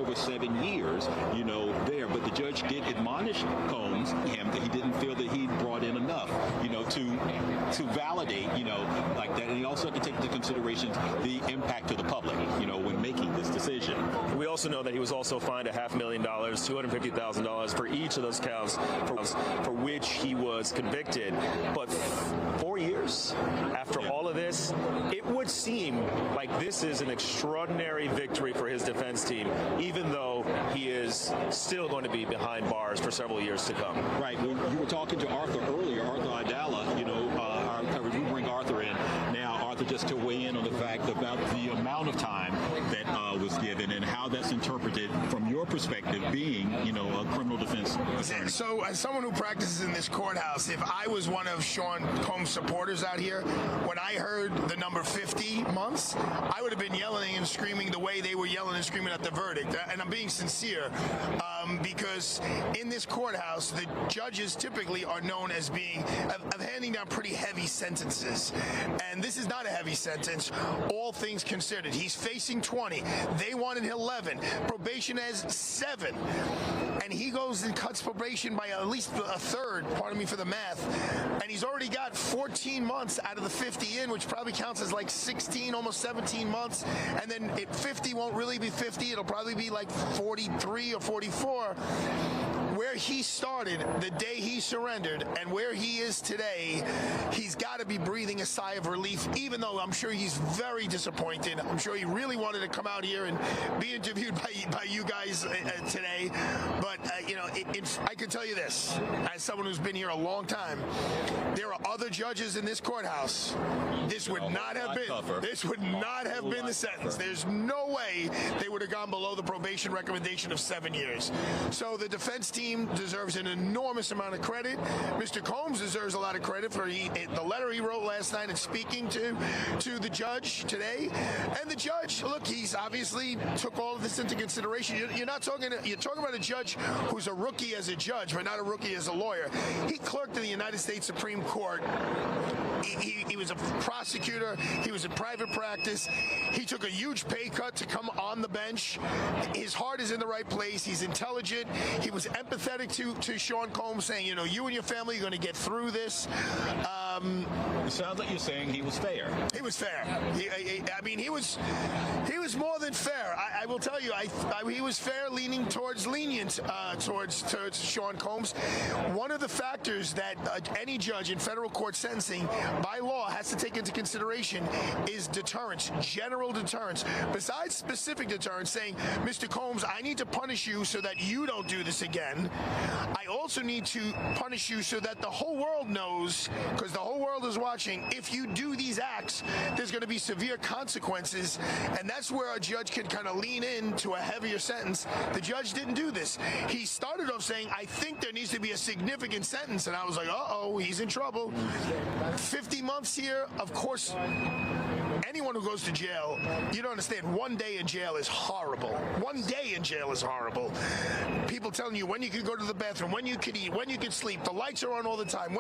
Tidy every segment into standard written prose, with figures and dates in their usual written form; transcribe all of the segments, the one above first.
over 7 years, there. But the judge did admonish Combs, him, that he didn't feel that he'd brought in enough, to validate, like that. And he also had to take into consideration the impact to the public, when making this decision. We also know that he was also fined $500,000, $250,000 for each of those counts for which he was convicted. But 4 years after all of this, it would seem like this is an extraordinary victory for his defense team, even though he is still going to be behind bars for several years to come. Right. You were talking to Arthur earlier, Arthur Idala, we bring Arthur in now. Arthur, just to weigh in on the fact about the amount of time that was given and how that's interpreted from your perspective, being, a criminal defense attorney. So, as someone who practices in this courthouse, if I was one of Sean Combs' supporters out here, when I heard the number 50 months, I would have been yelling and screaming the way they were yelling and screaming at the verdict. And I'm being sincere, because in this courthouse, the judges typically are known as being of handing down pretty heavy sentences. And this is not a heavy sentence, all things considered. He's facing 20. They wanted 11. Probation has 7. And he goes and cuts probation by at least a third, pardon me for the math. And he's already got 14 months out of the 50 in, which probably counts as like 16, almost 17 months. And then 50 won't really be 50. It'll probably be like 43 or 44. Where he started the day he surrendered and where he is today, he's got to be breathing a sigh of relief, even though I'm sure he's very disappointed. I'm sure he really wanted to come out here and be interviewed by you guys today. But, I can tell you this, as someone who's been here a long time, there are other judges in this courthouse. This would not have been the sentence. There's no way they would have gone below the probation recommendation of 7 years. So the defense team deserves an enormous amount of credit. Mr. Combs deserves a lot of credit for the letter he wrote last night and speaking to the judge today. And the judge, look, he's obviously took all of this into consideration. You're talking about a judge who's a rookie as a judge, but not a rookie as a lawyer. He clerked in the United States Supreme Court. He was a prosecutor. He was in private practice. He took a huge pay cut to come on the bench. His heart is in the right place. He's intelligent. He was empathetic to Sean Combs, saying, you and your family are going to get through this. It sounds like you're saying he was fair. He was fair. He was more than fair. I will tell you, he was fair, leaning towards lenient towards Sean Combs. One of the factors that any judge in federal court sentencing by law has to take into consideration is deterrence, general deterrence. Besides specific deterrence, saying, Mr. Combs, I need to punish you so that you don't do this again. I also need to punish you so that the whole world knows, because the whole world is watching, if you do these acts, there's going to be severe consequences. And that's where a judge can kind of lean into a heavier sentence. The judge didn't do this. He started off saying, I think there needs to be a significant sentence. And I was like, uh-oh, he's in trouble. 50 months here, of course. Anyone who goes to jail, you don't understand, 1 day in jail is horrible. 1 day in jail is horrible. People telling you when you can go to the bathroom, when you can eat, when you can sleep. The lights are on all the time.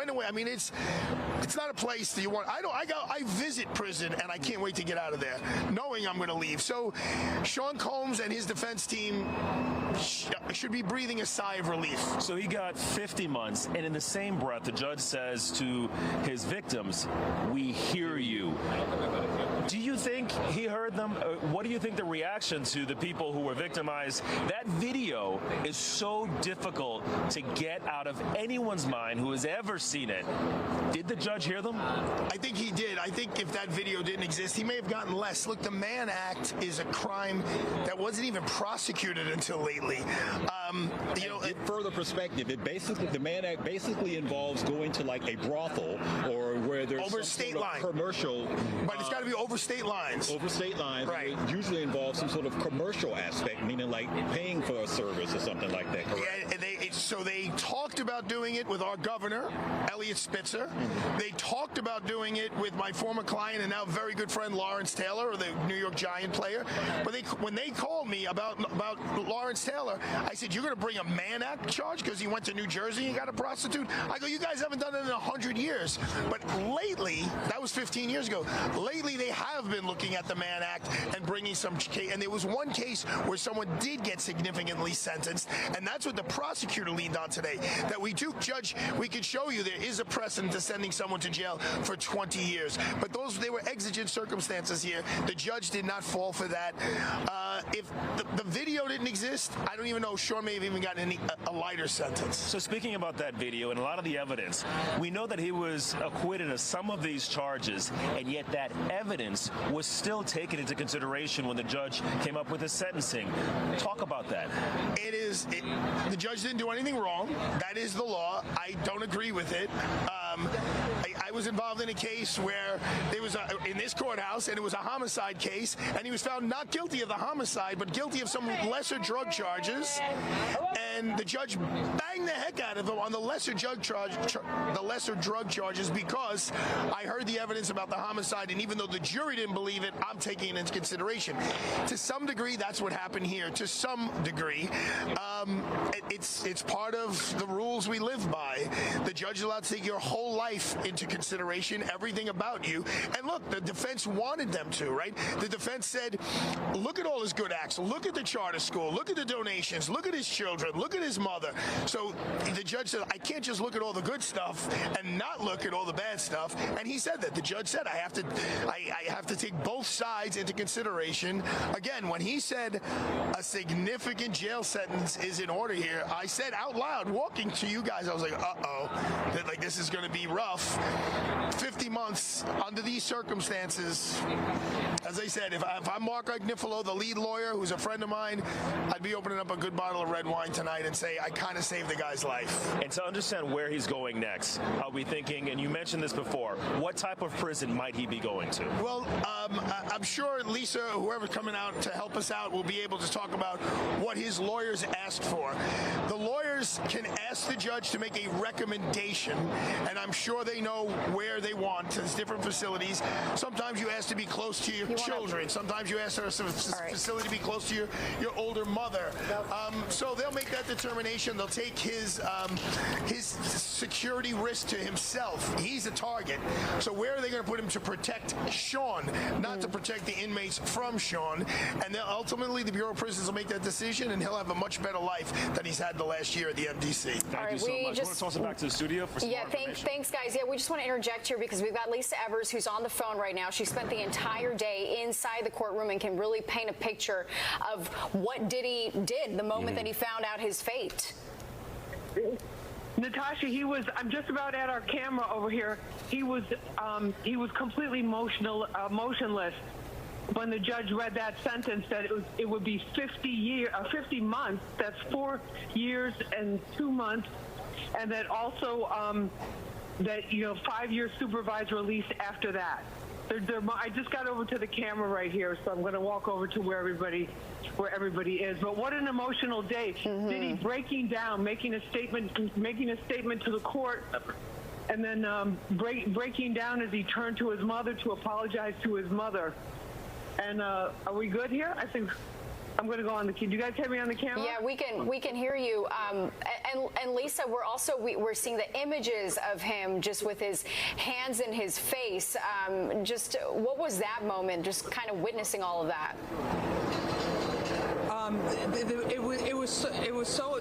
It's not a place that you want. I visit prison, and I can't wait to get out of there, knowing I'm going to leave. So Sean Combs and his defense team should be breathing a sigh of relief. So he got 50 months, and in the same breath, the judge says to his victims, we hear you. Do you think he heard them? What do you think the reaction to the people who were victimized? That video is so difficult to get out of anyone's mind who has ever seen it. Did the judge hear them? I think he did. I think if that video didn't exist, he may have gotten less. Look, the Mann Act is a crime that wasn't even prosecuted until lately. Get further perspective. The Mann Act basically involves going to like a brothel or where there's over some state sort line. Of commercial. But it's got to be over state lines. Over state lines. Right. It usually involves some sort of commercial aspect, meaning like paying for a service or something like that. Correct? Yeah, So they talked about doing it with our governor, Elliot Spitzer. They talked about doing it with my former client and now very good friend Lawrence Taylor, the New York Giant player. But when they called me about Lawrence Taylor, I said, "You're going to bring a Mann Act charge because he went to New Jersey and got a prostitute?" I go, "You guys haven't done it in 100 years." But lately, that was 15 years ago. Lately, they have been looking at the Mann Act and bringing some case. And there was one case where someone did get significantly sentenced, and that's what the prosecutor leaned on today. That we do, Judge, we could show you there is a precedent to sending someone to jail for 20 years. But they were exigent circumstances here. The judge did not fall for that. If the video didn't exist, I don't even know. Sean may have even gotten a lighter sentence. So speaking about that video and a lot of the evidence, we know that he was acquitted of some of these charges, and yet that evidence was still taken into consideration when the judge came up with his sentencing. Talk about that. The judge didn't do anything wrong. That is the law. I don't agree with it. I was involved in a case where there was in this courthouse, and it was a homicide case, and he was found not guilty of the homicide, but guilty of some lesser drug charges. And the judge banged the heck out of him on the lesser drug charges because I heard the evidence about the homicide, and even though the jury didn't believe it, I'm taking it into consideration. To some degree, that's what happened here. To some degree, it's part of the rules we live by. The judge is allowed to take your whole life into consideration, everything about you. And look, the defense wanted them to, right? The defense said, look at all his good acts. Look at the charter school. Look at the donations. Look at his children. Look at his mother. So the judge said, I can't just look at all the good stuff and not look at all the bad stuff. And he said that. The judge said, I have to take both sides into consideration. Again, when he said a significant jail sentence is in order here, I said out loud, walking to you guys, I was like, uh-oh, like this is going to be rough. 50 months under these circumstances. As I said, if I'm Mark Agnifilo, the lead lawyer, who's a friend of mine, I'd be opening up a good bottle of red wine tonight and say, I kind of saved the guy's life. And to understand where he's going next, I'll be thinking, and you mentioned this before, what type of prison might he be going to? Well, I'm sure Lisa, whoever's coming out to help us out, will be able to talk about what his lawyers asked for. The lawyers can ask the judge to make a recommendation, and I'm sure they know where they want. There's different facilities. Sometimes you ask to be close to your children. Sometimes you ask for a facility to be close to your older mother. So they'll make that determination. They'll take his security risk to himself. He's a target. So where are they going to put him to protect Sean, not to protect the inmates from Sean? And then ultimately the Bureau of Prisons will make that decision, and he'll have a much better life than he's had the last year at the MDC. Thank you so much. Want to toss it back to the studio for some more information? Thanks, guys. Yeah, we just want to interject here because we've got Lisa Evers, who's on the phone right now. She spent the entire day inside the courtroom and can really paint a picture of what Diddy did the moment that he found out his fate. Natasha, I'm just about at our camera over here. He was completely motionless when the judge read that sentence, that it would be 50 months. That's 4 years and 2 months, and that also 5 years supervised release after that. I just got over to the camera right here, so I'm going to walk over to where everybody is. But what an emotional day! Diddy breaking down, making a statement to the court, and then breaking down as he turned to his mother to apologize to his mother. And are we good here? I think I'm going to go on the camera. Do you guys have me on the camera? Yeah, we can hear you. And Lisa, we're seeing the images of him just with his hands in his face. Just what was that moment? Just kind of witnessing all of that.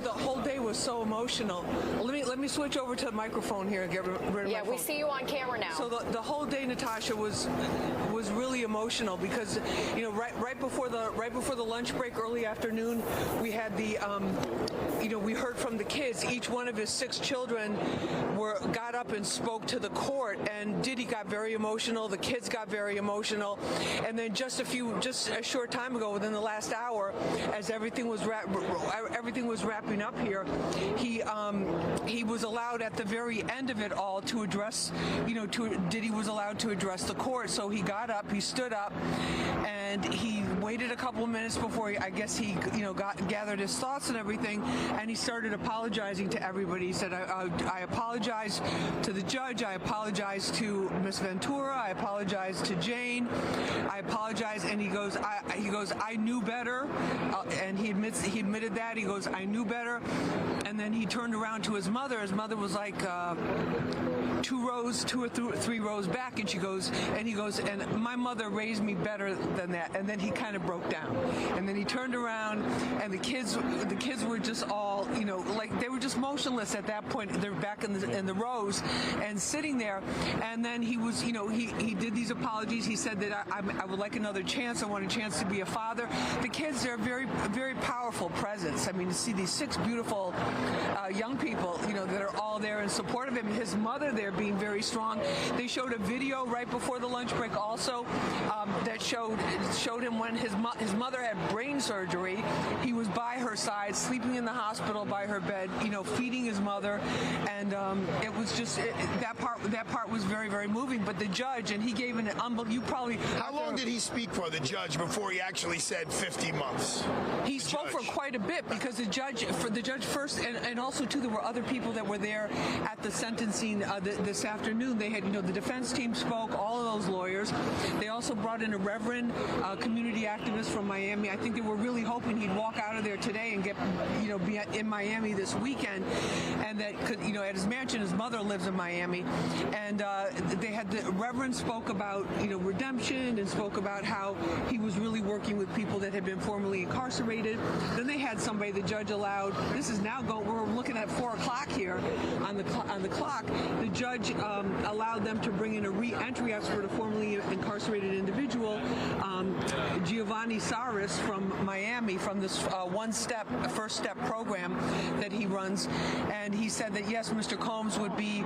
The whole day was so emotional. Let me switch over to the microphone here and get rid of my phone. We see you on camera now. So the whole day, Natasha, was really emotional because right before the lunch break early afternoon, we had we heard from the kids. Each one of his 6 children got up and spoke to the court, and Diddy got very emotional. The kids got very emotional, and then just a short time ago, within the last hour, as everything was wrapping up here, he was allowed at the very end of it all to address. Diddy was allowed to address the court. So he got up, he stood up, and he waited a couple of minutes before he gathered his thoughts and everything, and he started apologizing to everybody. He said, I apologize to the judge, I apologize to Miss Ventura, I apologize to Jane, I apologize, and he goes, I knew better, and he admitted that. He goes, I knew better, and then he turned around to his mother. His mother was like 2 or 3 rows back, and he goes, and my mother raised me better than that. And then he kind of broke down, and then he turned around, and the kids were just all, like they were just motionless at that point. They're back in the rows and sitting there. And then he was, he did these apologies. He said that I would like another chance. I want a chance to be a father. The kids, they're very, very powerful presence. I mean, to see these 6 beautiful young people, that are all there in support of him. His mother there being very strong. They showed a video right before the lunch break also that showed him when his mother had brain surgery. He was by her side, sleeping in the hospital by her bed, feeding his mother, and it was just that part was very, very moving. But the judge, and he gave an How long did he speak for, the judge, before he actually said 50 months? He spoke for quite a bit, because the judge first, and also too, there were other people that were there at the sentencing this afternoon. They had, the defense team spoke, all of those lawyers. They also brought in a reverend community activist from Miami. I think they were really hoping he'd walk out of there today and get, be in Miami this weekend, and that, at his mansion, his mother lives in Miami, and they had the reverend spoke about, redemption, and spoke about how he was really working with people that had been formerly incarcerated. Then they had somebody, the judge allowed, this is now we're looking at 4 o'clock here on the clock. The judge allowed them to bring in a re-entry expert, a formerly incarcerated individual, Giovanni Saris from Miami, from this first step program that he runs. And he said that, yes, Mr. Combs would be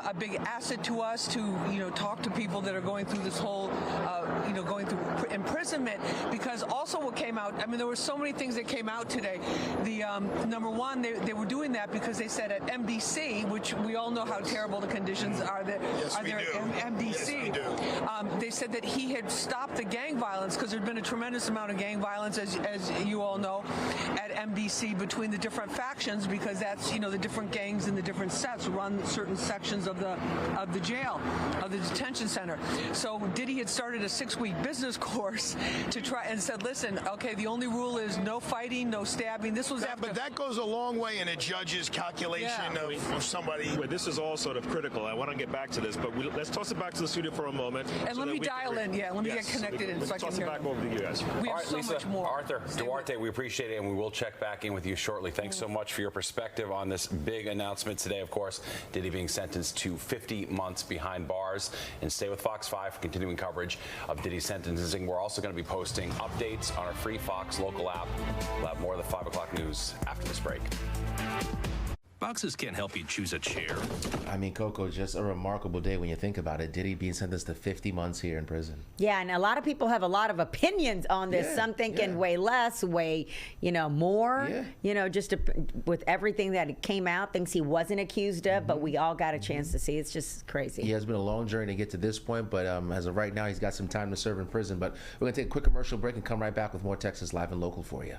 a big asset to us to, talk to people that are going through this whole, going through imprisonment. Because also what came out, I mean, there were so many things that came out today. The number one, they were doing that because they said at MDC, which we all know how terrible the conditions are there, at MDC. Yes, they said that he had stopped the gang violence, because there'd been a tremendous amount of gang violence, as you all know, at MDC between the different factions, because that's, the different gangs and the different sets run certain sections of the jail, of the detention center. So Diddy had started a 6-week business course to try, and said, listen, okay, the only rule is no fighting, no stabbing. This was after. But that goes a long way in a judge's calculation of somebody. Well, this is all sort of critical. I want to get back to this, but let's toss it back to the studio for a moment. And let me dial in. Yeah, let me get connected in so I can hear. Toss it back over to you guys. We have so Lisa, much more. Arthur Duarte, we appreciate it, and we will check back in with you shortly. Thanks so much for your perspective on this big announcement today. Of course, Diddy being sentenced to 50 months behind bars. And stay with Fox 5 for continuing coverage of Diddy's sentencing. We're also going to be posting updates on our free Fox local app. We'll have more of the 5 o'clock news after this break. Boxes can't help you choose a chair. I mean, Coco, just a remarkable day when you think about it. Diddy being sentenced to 50 months here in prison. Yeah, and a lot of people have a lot of opinions on this. Some thinking way less, way, more. Just with everything that came out, things he wasn't accused of, but we all got a chance to see. It's just crazy. He has been a long journey to get to this point, but as of right now, he's got some time to serve in prison. But we're going to take a quick commercial break and come right back with more Texas Live and Local for you.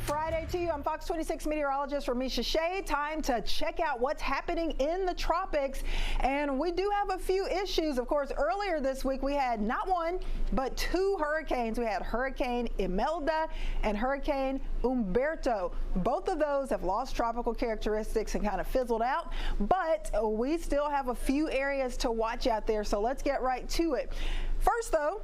Friday to you. I'm Fox 26 meteorologist Ramisha Shea. Time to check out what's happening in the tropics. And we do have a few issues. Of course, earlier this week we had not one, but two hurricanes. We had Hurricane Imelda and Hurricane Umberto. Both of those have lost tropical characteristics and kind of fizzled out. But we still have a few areas to watch out there. So let's get right to it. First, though,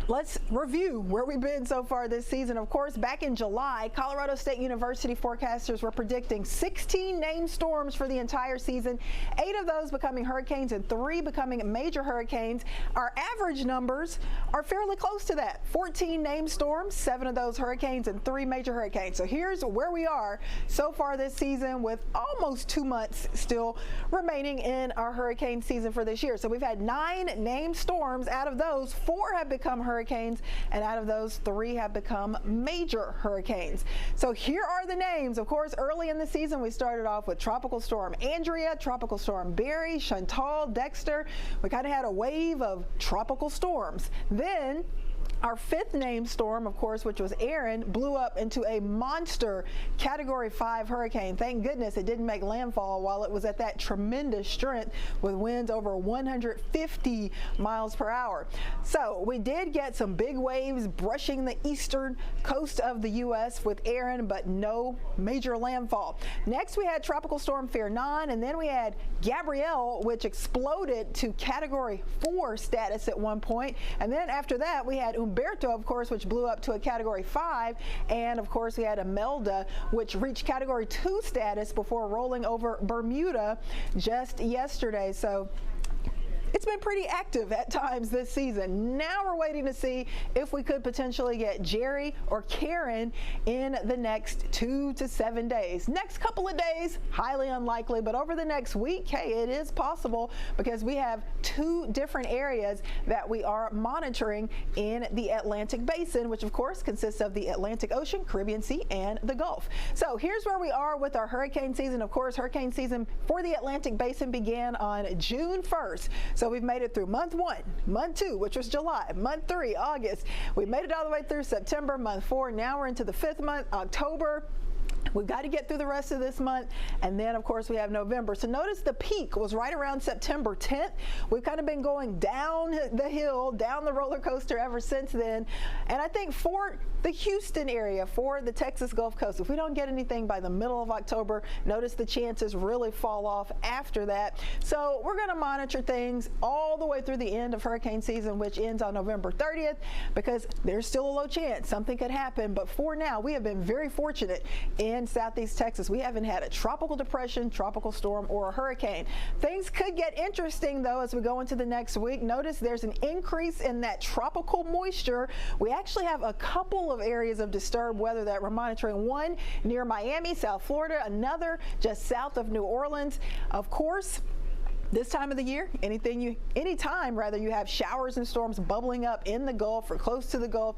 let's review where we've been so far this season. Of course, back in July, Colorado State University forecasters were predicting 16 named storms for the entire season, 8 of those becoming hurricanes and 3 becoming major hurricanes. Our average numbers are fairly close to that. 14 named storms, 7 of those hurricanes and 3 major hurricanes. So here's where we are so far this season with almost 2 months still remaining in our hurricane season for this year. So we've had 9 named storms. Out of those, 4 have become hurricanes, and out of those, 3 have become major hurricanes. So here are the names. Of course, early in the season, we started off with Tropical Storm Andrea, Tropical Storm Barry, Chantal, Dexter. We kind of had a wave of tropical storms. Then our 5th named storm, of course, which was Aaron, blew up into a monster Category 5 hurricane. Thank goodness it didn't make landfall while it was at that tremendous strength with winds over 150 miles per hour. So we did get some big waves brushing the eastern coast of the U.S. with Aaron, but no major landfall. Next, we had Tropical Storm Fernand, and then we had Gabrielle, which exploded to Category 4 status at one point. And then after that, we had Umberto, of course, which blew up to a Category 5, and of course we had Imelda, which reached Category 2 status before rolling over Bermuda just yesterday. So it's been pretty active at times this season. Now we're waiting to see if we could potentially get Jerry or Karen in the next 2 to 7 days. Next couple of days, highly unlikely, but over the next week, hey, it is possible because we have 2 different areas that we are monitoring in the Atlantic Basin, which of course consists of the Atlantic Ocean, Caribbean Sea, and the Gulf. So here's where we are with our hurricane season. Of course, hurricane season for the Atlantic Basin began on June 1st. So we've made it through month 1, month 2, which was July, month 3, August. We made it all the way through September, month 4. Now we're into the 5th month, October. We've got to get through the rest of this month, and then of course we have November. So notice the peak was right around September 10th. We've kind of been going down the hill, down the roller coaster ever since then. And I think for the Houston area, for the Texas Gulf Coast, if we don't get anything by the middle of October, notice the chances really fall off after that. So we're going to monitor things all the way through the end of hurricane season, which ends on November 30th, because there's still a low chance something could happen. But for now, we have been very fortunate in Southeast Texas. We haven't had a tropical depression, tropical storm, or a hurricane. Things could get interesting, though, as we go into the next week. Notice there's an increase in that tropical moisture. We actually have a couple of areas of disturbed weather that we're monitoring. One near Miami, South Florida, another just south of New Orleans. Of course, this time of the year, anytime you have showers and storms bubbling up in the Gulf or close to the Gulf.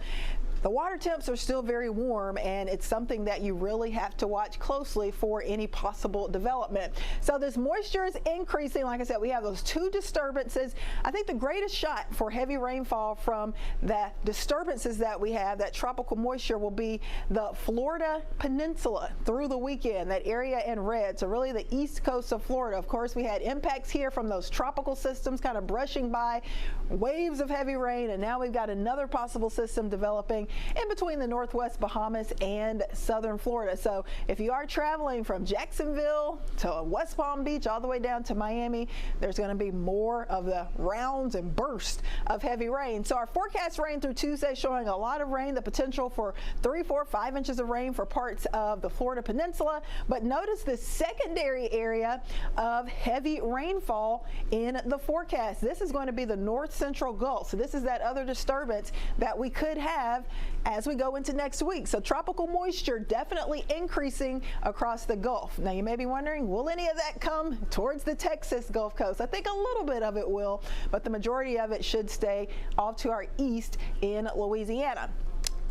The water temps are still very warm, and it's something that you really have to watch closely for any possible development. So this moisture is increasing. Like I said, we have those 2 disturbances. I think the greatest shot for heavy rainfall from the disturbances that we have, that tropical moisture, will be the Florida Peninsula through the weekend, that area in red. So really the east coast of Florida. Of course, we had impacts here from those tropical systems kind of brushing by, waves of heavy rain, and now we've got another possible system developing in between the northwest Bahamas and southern Florida. So if you are traveling from Jacksonville to West Palm Beach all the way down to Miami, there's going to be more of the rounds and bursts of heavy rain. So our forecast rain through Tuesday showing a lot of rain, the potential for 3, 4, 5 inches of rain for parts of the Florida Peninsula. But notice the secondary area of heavy rainfall in the forecast. This is going to be the north central Gulf. So this is that other disturbance that we could have as we go into next week. So tropical moisture definitely increasing across the Gulf. Now you may be wondering, will any of that come towards the Texas Gulf Coast? I think a little bit of it will, but the majority of it should stay off to our east in Louisiana.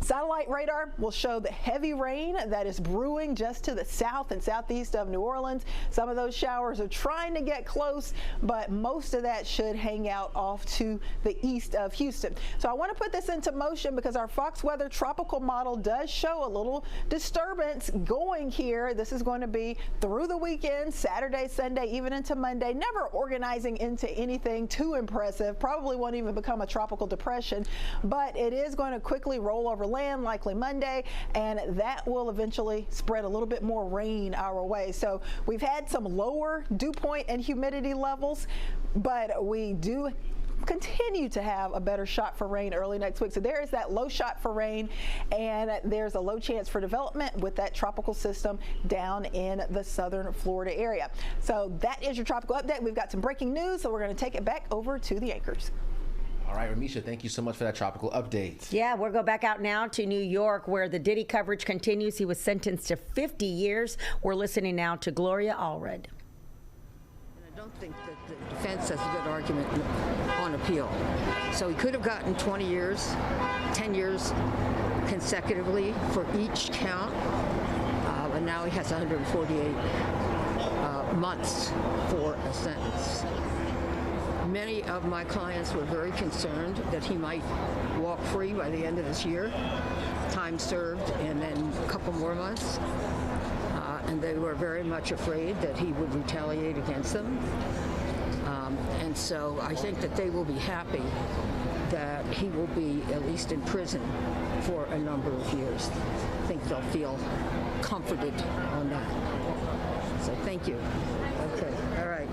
Satellite radar will show the heavy rain that is brewing just to the south and southeast of New Orleans. Some of those showers are trying to get close, but most of that should hang out off to the east of Houston. So I want to put this into motion because our Fox Weather tropical model does show a little disturbance going here. This is going to be through the weekend, Saturday, Sunday, even into Monday, never organizing into anything too impressive. Probably won't even become a tropical depression, but it is going to quickly roll over land, likely Monday, and that will eventually spread a little bit more rain our way. So we've had some lower dew point and humidity levels, but we do continue to have a better shot for rain early next week. So there is that low shot for rain, and there's a low chance for development with that tropical system down in the southern Florida area. So that is your tropical update. We've got some breaking news, so we're going to take it back over to the anchors. All right, Ramisha, thank you so much for that tropical update. Yeah, we'll go back out now to New York, where the Diddy coverage continues. He was sentenced to 50 years. We're listening now to Gloria Allred. I don't think that the defense has a good argument on appeal. So he could have gotten 20 years, 10 years consecutively for each count, but now he has 148 months for a sentence. Many of my clients were very concerned that he might walk free by the end of this year, time served, and then a couple more months. And they were very much afraid that he would retaliate against them. And so I think that they will be happy that he will be at least in prison for a number of years. I think they'll feel comforted on that. So thank you. Okay, all right.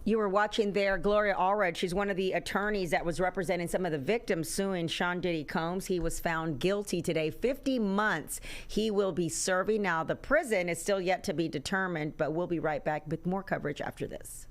You were watching there Gloria Allred. She's one of the attorneys that was representing some of the victims suing Sean Diddy Combs. He was found guilty today. 50 months he will be serving. Now, the prison is still yet to be determined, but we'll be right back with more coverage after this.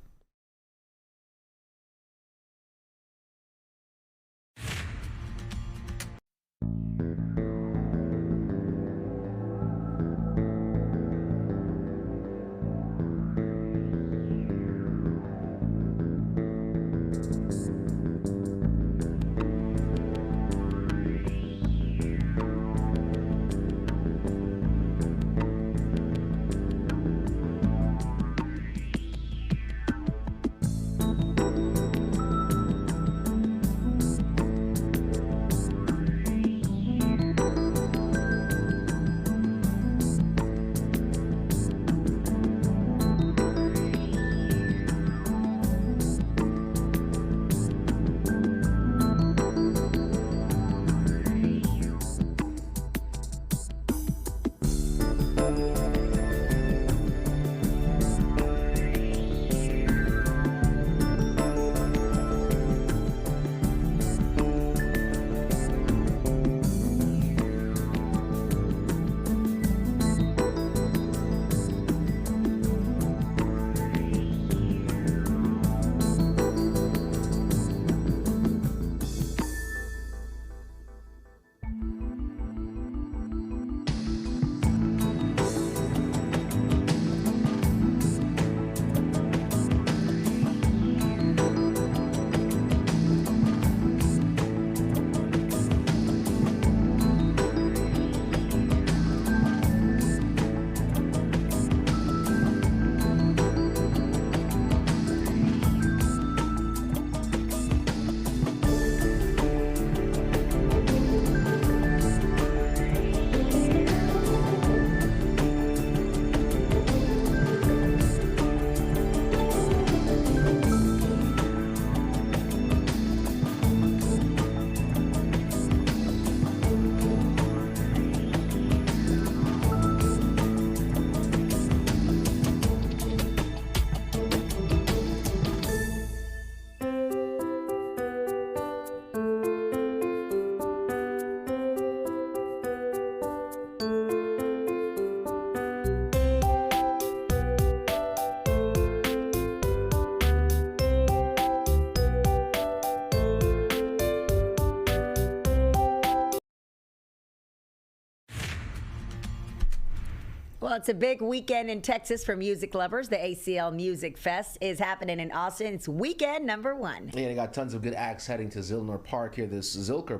Well, it's a big weekend in Texas for music lovers. The ACL Music Fest is happening in Austin. It's weekend number 1. Yeah, they got tons of good acts heading to Zilker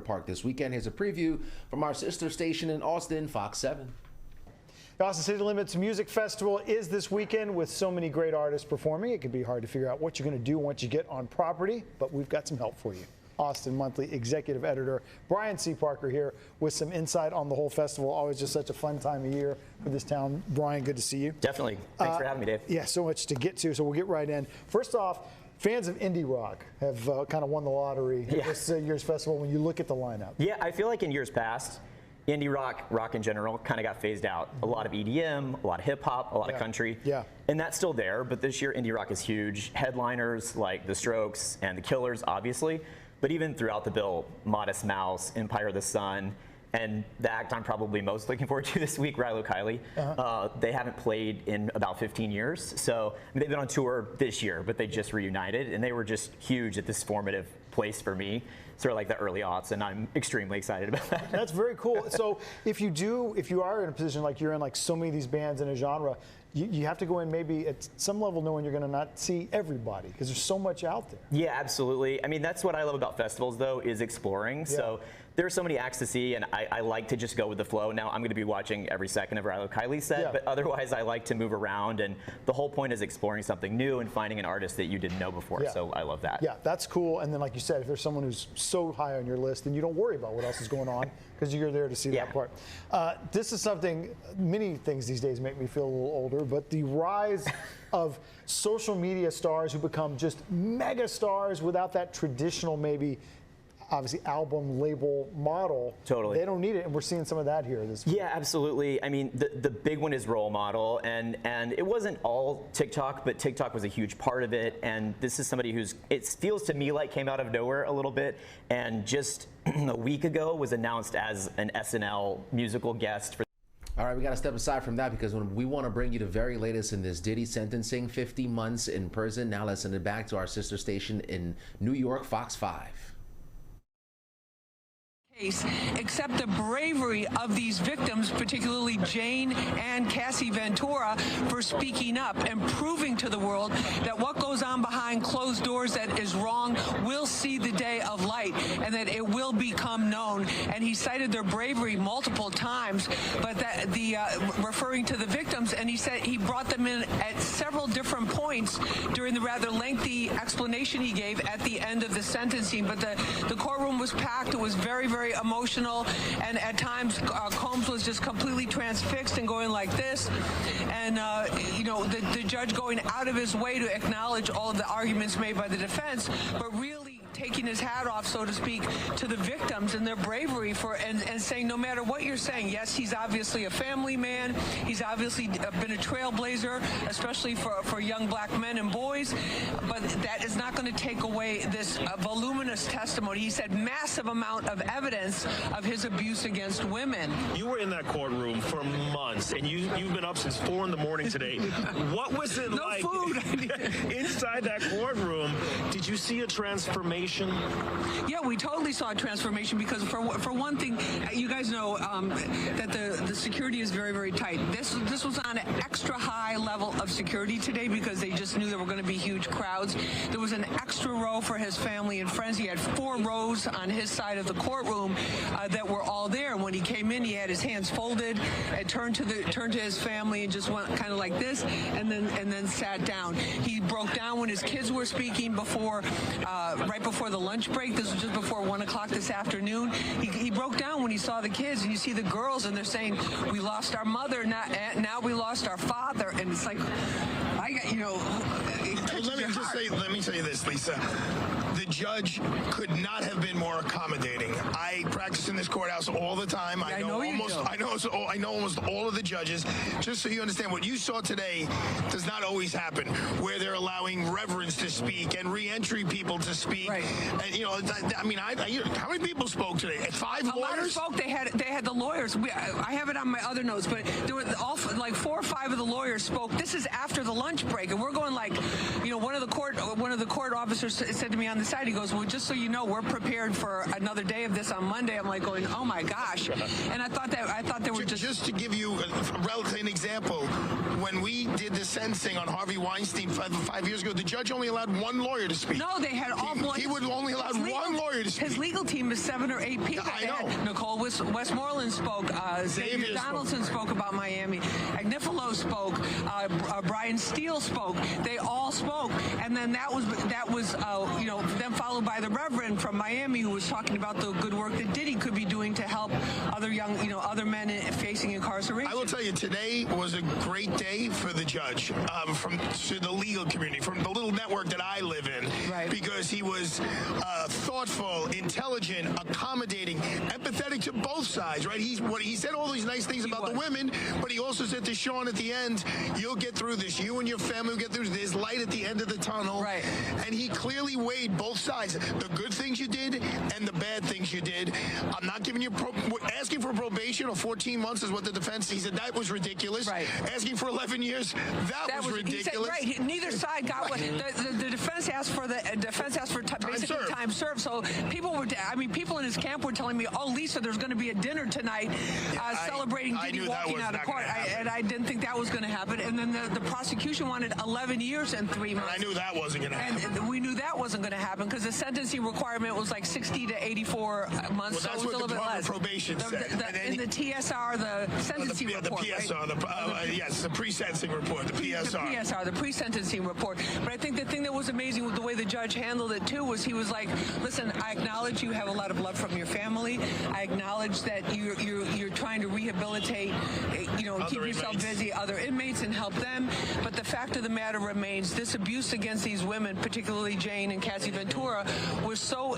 Park this weekend. Here's a preview from our sister station in Austin, Fox 7. The Austin City Limits Music Festival is this weekend with so many great artists performing. It can be hard to figure out what you're going to do once you get on property, but we've got some help for you. Austin Monthly Executive Editor Brian C. Parker here with some insight on the whole festival. Always just such a fun time of year for this town. Brian, good to see you. Definitely. Thanks for having me, Dave. Yeah, so much to get to, so we'll get right in. First off, fans of indie rock have kind of won the lottery this year's festival when you look at the lineup. Yeah, I feel like in years past, indie rock in general, kind of got phased out. A lot of EDM, a lot of hip hop, a lot of country. Yeah. And that's still there, but this year indie rock is huge. Headliners like The Strokes and The Killers, obviously. But even throughout the bill, Modest Mouse, Empire of the Sun, and the act I'm probably most looking forward to this week, Rilo Kiley. They haven't played in about 15 years. So I mean, they've been on tour this year, but they just reunited, and they were just huge at this formative place for me, sort of like the early aughts, and I'm extremely excited about that. That's very cool. So if you are in a position like you're in, like so many of these bands in a genre, you have to go in maybe at some level knowing you're going to not see everybody because there's so much out there. Yeah, absolutely. I mean, that's what I love about festivals, though, is exploring. So there are so many acts to see, and I like to just go with the flow. Now, I'm going to be watching every second of Rilo Kiley's set, but otherwise I like to move around, and the whole point is exploring something new and finding an artist that you didn't know before, so I love that. Yeah, that's cool. And then, like you said, if there's someone who's so high on your list, then you don't worry about what else is going on because you're there to see that part. This is something, many things these days make me feel a little older, but the rise of social media stars who become just mega stars without that traditional maybe obviously album label model. Totally. They don't need it, and we're seeing some of that here this week. Yeah, absolutely. I mean, the big one is role model, and it wasn't all TikTok, but TikTok was a huge part of it, and this is somebody who's, it feels to me like came out of nowhere a little bit, and just a week ago was announced as an SNL musical guest for. All right, we got to step aside from that because when we want to bring you the very latest in this Diddy sentencing, 50 months in prison. Now let's send it back to our sister station in New York, Fox 5. Except the bravery of these victims, particularly Jane and Cassie Ventura, for speaking up and proving to the world that what goes on behind closed doors that is wrong will see the day of light and that it will become known. And he cited their bravery multiple times, but that referring to the victims, and he said he brought them in at several different points during the rather lengthy explanation he gave at the end of the sentencing. But the courtroom was packed. It was very, very emotional, and at times Combs was just completely transfixed and going like this, and you know, the judge going out of his way to acknowledge all of the arguments made by the defense, but really taking his hat off, so to speak, to the victims and their bravery and saying no matter what you're saying, yes, he's obviously a family man, he's obviously been a trailblazer, especially for young black men and boys, but that is not going to take away this voluminous testimony. He said massive amount of evidence of his abuse against women. You were in that courtroom for months, and you've been up since 4 in the morning today. What was it like inside that courtroom? Did you see a transformation? Yeah, we totally saw a transformation because for one thing, you guys know that the security is very, very tight. This was on an extra high level of security today because they just knew there were going to be huge crowds. There was an extra row for his family and friends. He had 4 rows on his side of the courtroom that were all there. And when he came in, he had his hands folded and turned to his family and just went kind of like this, and then sat down. He broke down when his kids were speaking right before the lunch break. This was just before 1 o'clock this afternoon. He broke down when he saw the kids, and you see the girls, and they're saying, "We lost our mother, now we lost our father," and it's like, Let me tell you this, Lisa. The judge could not have been more accommodating. I practice in this courthouse all the time. I know almost all of the judges. Just so you understand, what you saw today does not always happen, where they're allowing reverends to speak and re-entry people to speak. Right. And I mean, how many people spoke today? 5 lawyers? A lot of spoke. They had the lawyers. I have it on my other notes, but there were like 4 or 5 of the lawyers spoke. This is after the lunch break, and we're going like, one of the court court officers said to me on the side, he goes, well, just so you know, we're prepared for another day of this on Monday. I'm like going, oh my gosh. And I thought they were just to give you an example, when we did the sentencing on Harvey Weinstein five years ago, the judge only allowed one lawyer to speak. No, they had all He would only allow one lawyer to speak. His legal team is 7 or 8 people. I know. Nicole Westmoreland spoke. Xavier Donaldson spoke about Miami. Agnifilo spoke. Brian Steele spoke. They all spoke, and then that was then followed by the Reverend from Miami, who was talking about the good work that Diddy could be doing to help other other men facing incarceration. I will tell you, today was a great day for the judge, to the legal community, from the little network that I live in, because he was thoughtful, intelligent, accommodating, empathetic to both sides. Right? He said all these nice things about the women, but he also said to Sean at the end, "You'll get through this. You and your family will get through this. There's light at the end of the tunnel." Right. And he clearly weighed both sides, the good things you did and the bad things you did. I'm not giving you asking for probation or 14 months is what the defense. He said that was ridiculous. Right. Asking for 11 years, that was ridiculous. He said, neither side got what the defense asked for. Basically time served. So people in his camp were telling me, "Oh, Lisa, there's going to be a dinner tonight celebrating Diddy walking out of court," and I didn't think that was going to happen. And then the prosecution wanted 11 years and 3 months. And I knew that wasn't going to happen. And we knew that wasn't going to happen because the sentencing requirement was like 60 to 84 months. Well, that's so it was what a little the bit less. Probation said. In the TSR, the sentencing report. The PSR, yes, the pre-sentencing report, the PSR. The PSR, the pre-sentencing report. But I think the thing that was amazing with the way the judge handled it too was he was like, "Listen, I acknowledge you have a lot of love from your family. I acknowledge that you're trying to rehabilitate, keep yourself busy, other inmates, and help them. But the fact of the matter remains, this abuse against these women, particularly Jane and Cassie Ventura, was so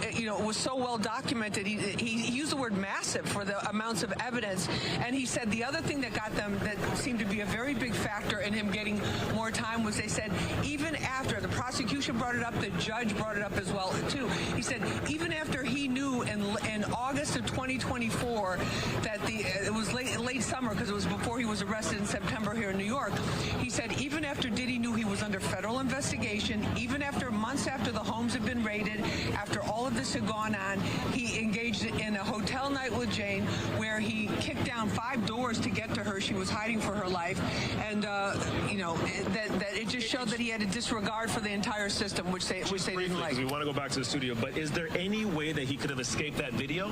well documented. He used the word massive for the amounts of evidence, and he said the other thing that got them, that seemed to be a very big factor in him getting more time, was they said even after the prosecution brought it up, the judge brought it up as well too. He said even after he knew in August of 2024 that it was late summer because it was before he was arrested in September here in New York. He said even after Diddy knew he was under federal investigation, even after months after the homes had been raided, after all of this had gone on, he engaged in a hotel night with Jane where he kicked down 5 doors to get to her. She was hiding for her life, and that it just showed that he had a disregard for the entire system, which they didn't like. We want to go back to the studio, but is there any way that he could have escaped that video?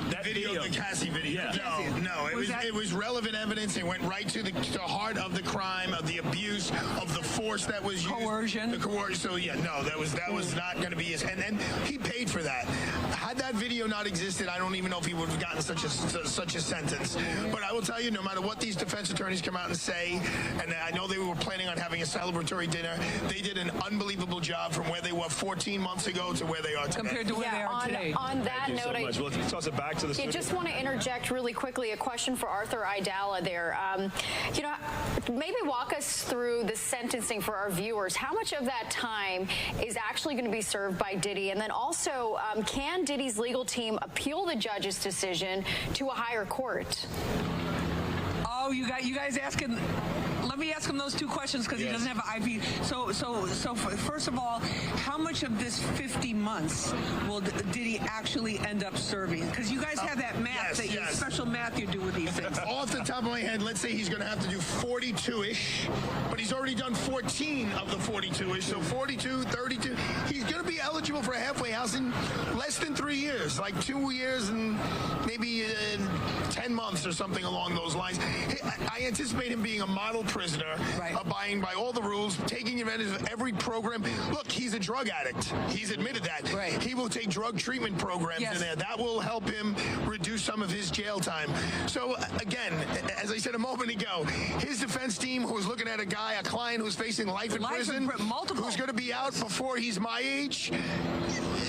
That video, the Cassie video. Yeah. No. It was relevant evidence. It went right to the heart of the crime, of the abuse, of the force that was used. Coercion. The coercion. So no, that was not going to be his. And then he paid for that. Had that video not existed, I don't even know if he would have gotten such a sentence. But I will tell you, no matter what these defense attorneys come out and say, and I know they were planning on having a celebratory dinner, they did an unbelievable job from where they were 14 months ago to where they are today. Compared to where they are today. On that note, Thank you so much. We'll toss it back to the studio. I just want to interject really quickly a question for Arthur Aidala there. Maybe walk us through the sentencing for our viewers. How much of that time is actually going to be served by Diddy? And then also, can Diddy's legal team appeal the judge's decision to a higher court? Oh, you guys asking. Let me ask him those 2 questions because he doesn't have an IP. So first of all, how much of this 50 months did he actually end up serving? Because you guys have that math, special math you do with these things. Off the top of my head, let's say he's going to have to do 42-ish, but he's already done 14 of the 42-ish, so 42, 32. He's going to be eligible for a halfway house in less than 3 years, like 2 years and maybe 10 months or something along those lines. I anticipate him being a model prisoner, abiding by all the rules, taking advantage of every program. Look, he's a drug addict. He's admitted that. Right. He will take drug treatment programs in there. That will help him reduce some of his jail time. So, again, as I said a moment ago, his defense team, who was looking at a client who's facing life in prison, who's going to be out before he's my age,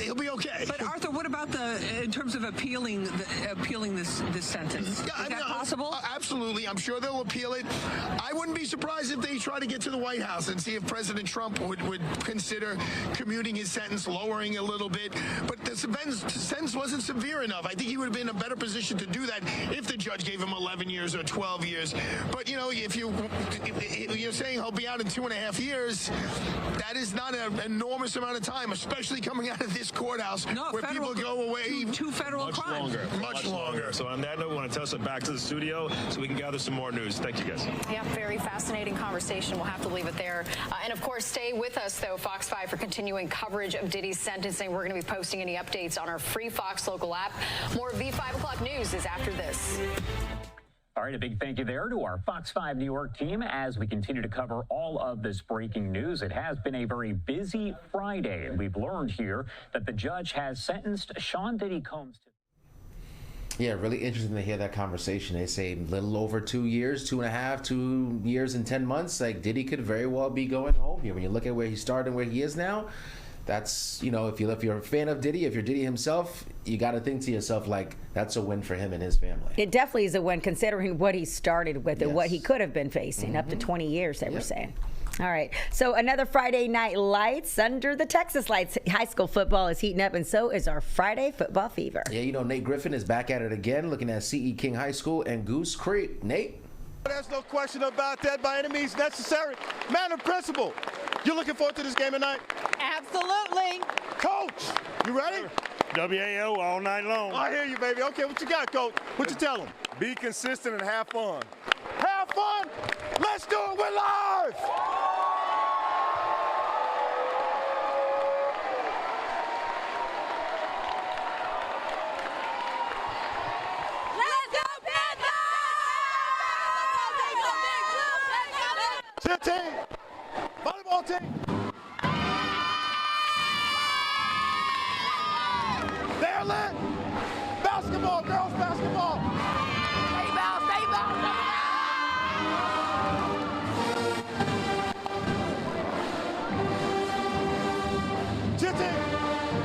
he'll be okay. But Arthur, what about in terms of appealing this sentence? Is that possible? Absolutely. I'm sure they'll appeal it. I wouldn't be surprised if they try to get to the White House and see if President Trump would consider commuting his sentence, lowering a little bit. But the sentence wasn't severe enough. I think he would have been in a better position to do that if the judge gave him 11 years or 12 years. But, you know, if you're saying he'll be out in 2.5 years, that is not an enormous amount of time, especially coming out of this courthouse where people go away. Two federal crimes. Much longer. So on that note, we want to toss it back to the studio so we can gather some more news. Thank you, guys. Yeah, very fascinating conversation. We'll have to leave it there. And of course, stay with us, though, Fox 5, for continuing coverage of Diddy's sentencing. We're going to be posting any updates on our free Fox local app. More V5 o'clock news is after this. All right, a big thank you there to our Fox 5 New York team as we continue to cover all of this breaking news. It has been a very busy Friday, and we've learned here that the judge has sentenced Sean Diddy Combs to... Yeah, really interesting to hear that conversation. They say a little over 2 years, 2.5, 2 years and 10 months. Like, Diddy could very well be going home here. When you look at where he started and where he is now, that's, you know, if you're a fan of Diddy, if you're Diddy himself, you got to think to yourself, like, that's a win for him and his family. It definitely is a win considering what he started with and what he could have been facing, up to 20 years, they were saying. All right, so another Friday Night Lights under the Texas lights. High school football is heating up, and so is our Friday football fever. Yeah, you know, Nate Griffin is back at it again, looking at C.E. King High School and Goose Creek. Nate? There's no question about that by any means necessary. Man of principle. You looking forward to this game tonight? Absolutely. Coach, you ready? WAO all night long. I hear you, baby. Okay, what you got, Coach? What you tell them? Be consistent and have fun. Have fun? Let's do it. We're live. Cheer team, volleyball team. They're lit. Basketball, girls basketball. Stay ball, stay ball, stay ball. Cheer team.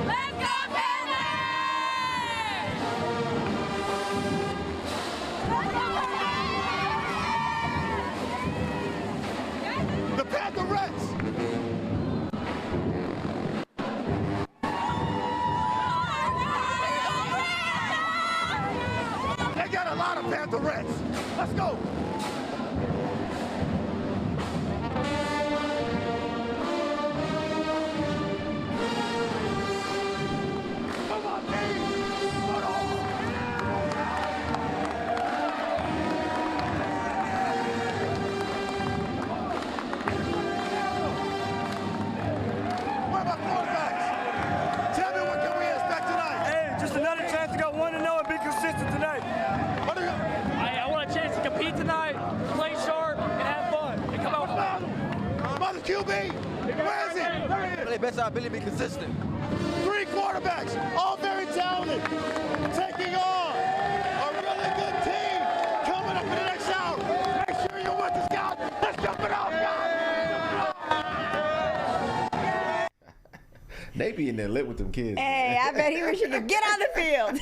Let's go, the Pantherettes. They got a lot of Pantherettes. Let's go. Come on, team. Put on. What about quarterbacks? Tell me, what can we expect tonight? Hey, just another chance to go 1-0 and be consistent tonight. I want a chance to compete tonight, play sharp, and have fun, and come out flat. Mother QB, where is he? There he is. Play best our ability to be consistent. 3 quarterbacks, all very talented, taking on a really good team coming up in the next hour. Make sure you're with us, guys. Let's jump it off, guys. Nate be in there lit with them kids. Hey, I bet he wish he could get on the field.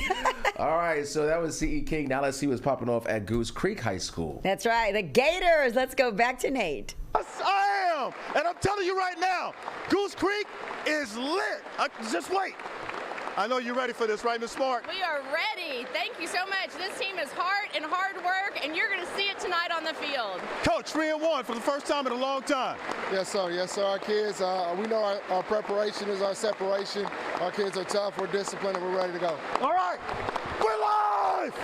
All right, so that was C.E. King. Now let's see what's popping off at Goose Creek High School. That's right, the Gators. Let's go back to Nate. Yes, I am. And I'm telling you right now, Goose Creek is lit. Just wait. I know you're ready for this, right, Ms. Smart? We are ready. Thank you so much. This team is hard work, and you're going to see it tonight on the field. Coach, 3-1 for the first time in a long time. Yes, sir. Yes, sir. Our kids, we know our preparation is our separation. Our kids are tough, we're disciplined, and we're ready to go. All right. We're live.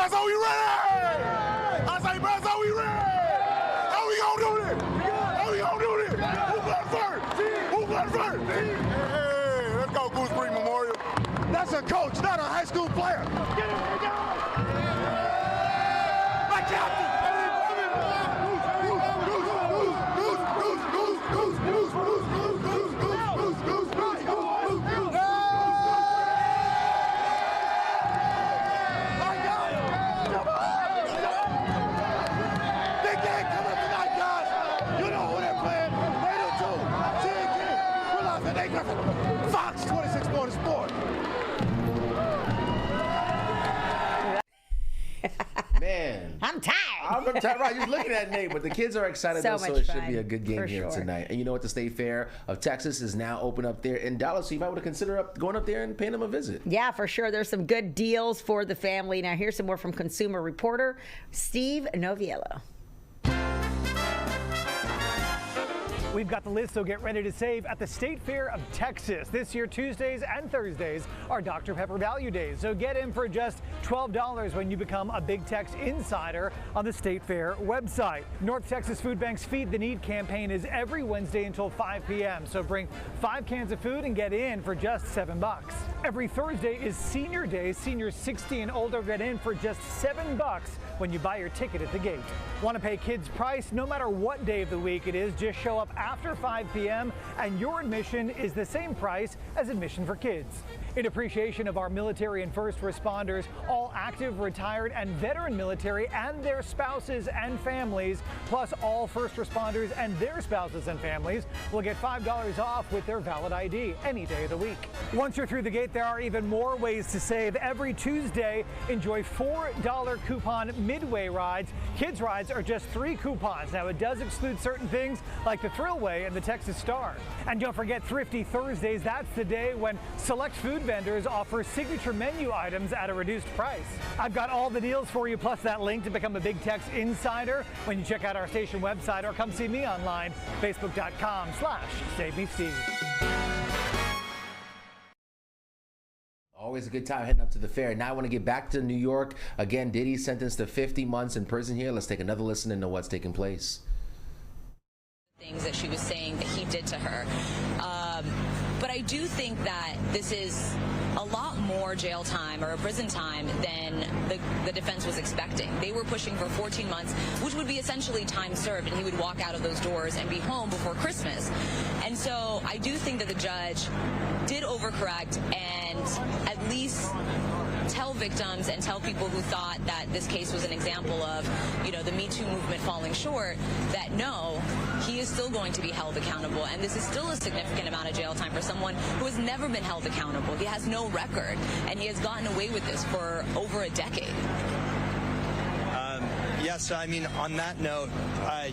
Are we ready? I say, Buzz, are we ready? How we gonna do this? How we gonna do this? Who got first? Who got first? Hey, let's go, Gooseberry Memorial. That's a coach, not a high school player. Get it, go! My captain! Fox 26 Motorsport. Man, I'm tired. I'm tired. Right, just looking at Nate, but the kids are excited So though, so much it should fun, be a good game for here sure. tonight. And you know what? The State Fair of Texas is now open up there in Dallas, so you might want to consider going up there and paying them a visit. Yeah, for sure. There's some good deals for the family. Now, here's some more from consumer reporter Steve Noviello. We've got the list, so get ready to save at the State Fair of Texas. This year, Tuesdays and Thursdays are Dr. Pepper Value Days. So get in for just $12 when you become a Big Tex Insider on the State Fair website. North Texas Food Bank's Feed the Need campaign is every Wednesday until 5 p.m. So bring 5 cans of food and get in for just $7. Every Thursday is Senior Day. Seniors 60 and older get in for just $7 when you buy your ticket at the gate. Want to pay kids' price? No matter what day of the week it is, just show up after 5 p.m. and your admission is the same price as admission for kids. In appreciation of our military and first responders, all active, retired, and veteran military and their spouses and families, plus all first responders and their spouses and families, will get $5 off with their valid ID any day of the week. Once you're through the gate, there are even more ways to save. Every Tuesday, enjoy $4 coupon Midway rides. Kids rides are just 3 coupons. Now, it does exclude certain things like the Thrillway and the Texas Star. And don't forget Thrifty Thursdays. That's the day when select food vendors offer signature menu items at a reduced price. I've got all the deals for you, plus that link to become a Big Tex Insider when you check out our station website or come see me online, facebook.com/SaveMeSteve. Always a good time heading up to the fair. Now I want to get back to New York. Again, Diddy sentenced to 50 months in prison here. Let's take another listen into what's taking place. Things that she was saying that he did to her. But I do think that this is a lot more jail time or prison time than the defense was expecting. They were pushing for 14 months, which would be essentially time served, and he would walk out of those doors and be home before Christmas. And so I do think that the judge did overcorrect and at least tell victims and tell people who thought that this case was an example of, you know, the Me Too movement falling short, that no, he is still going to be held accountable. And this is still a significant amount of jail time for someone who has never been held accountable. He has no record, and he has gotten away with this for over a decade. Yes, I mean, on that note,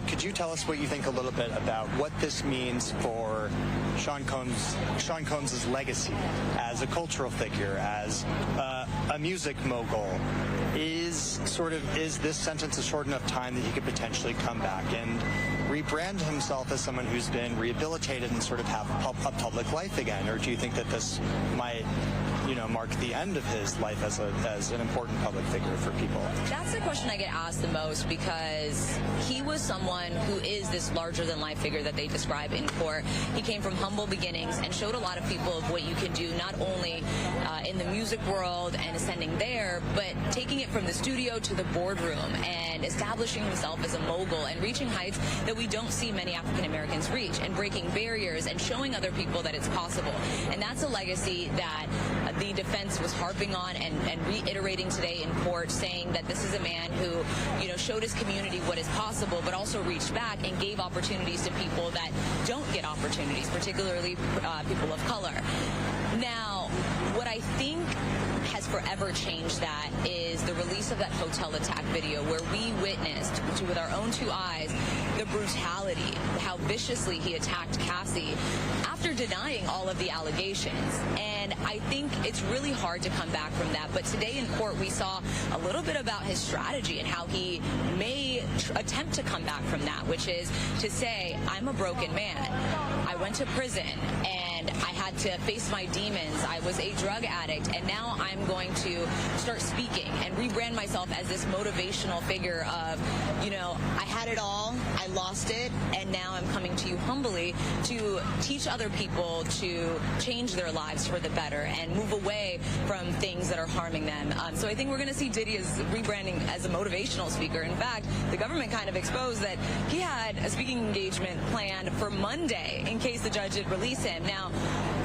could you tell us what you think a little bit about what this means for Sean Combs' legacy as a cultural figure, as a music mogul? Is this sentence a short enough time that he could potentially come back and rebrand himself as someone who's been rehabilitated and sort of have a public life again? Or do you think that this might, you know, mark the end of his life as an important public figure for people? That's the question I get asked the most, because he was someone who is this larger-than-life figure that they describe in court. He came from humble beginnings and showed a lot of people of what you can do, not only in the music world and ascending there, but taking it from the studio to the boardroom and establishing himself as a mogul and reaching heights that we don't see many African Americans reach, and breaking barriers and showing other people that it's possible. And that's a legacy that the defense was harping on and reiterating today in court, saying that this is a man who, you know, showed his community what is possible, but also reached back and gave opportunities to people that don't get opportunities, particularly people of color. Now, what I think has forever changed that is the release of that hotel attack video where we witnessed with our own two eyes the brutality, how viciously he attacked Cassie after denying all of the allegations. And I think it's really hard to come back from that. But today in court, we saw a little bit about his strategy and how he may attempt to come back from that, which is to say, I'm a broken man. I went to prison and I had to face my demons. I was a drug addict, and now I'm going to start speaking and rebrand myself as this motivational figure of, you know, I had it all, I lost it, and now I'm coming to you humbly to teach other people to change their lives for the better and move away from things that are harming them. So I think we're going to see Diddy as rebranding as a motivational speaker. In fact, the government kind of exposed that he had a speaking engagement planned for Monday in case the judge did release him. Now,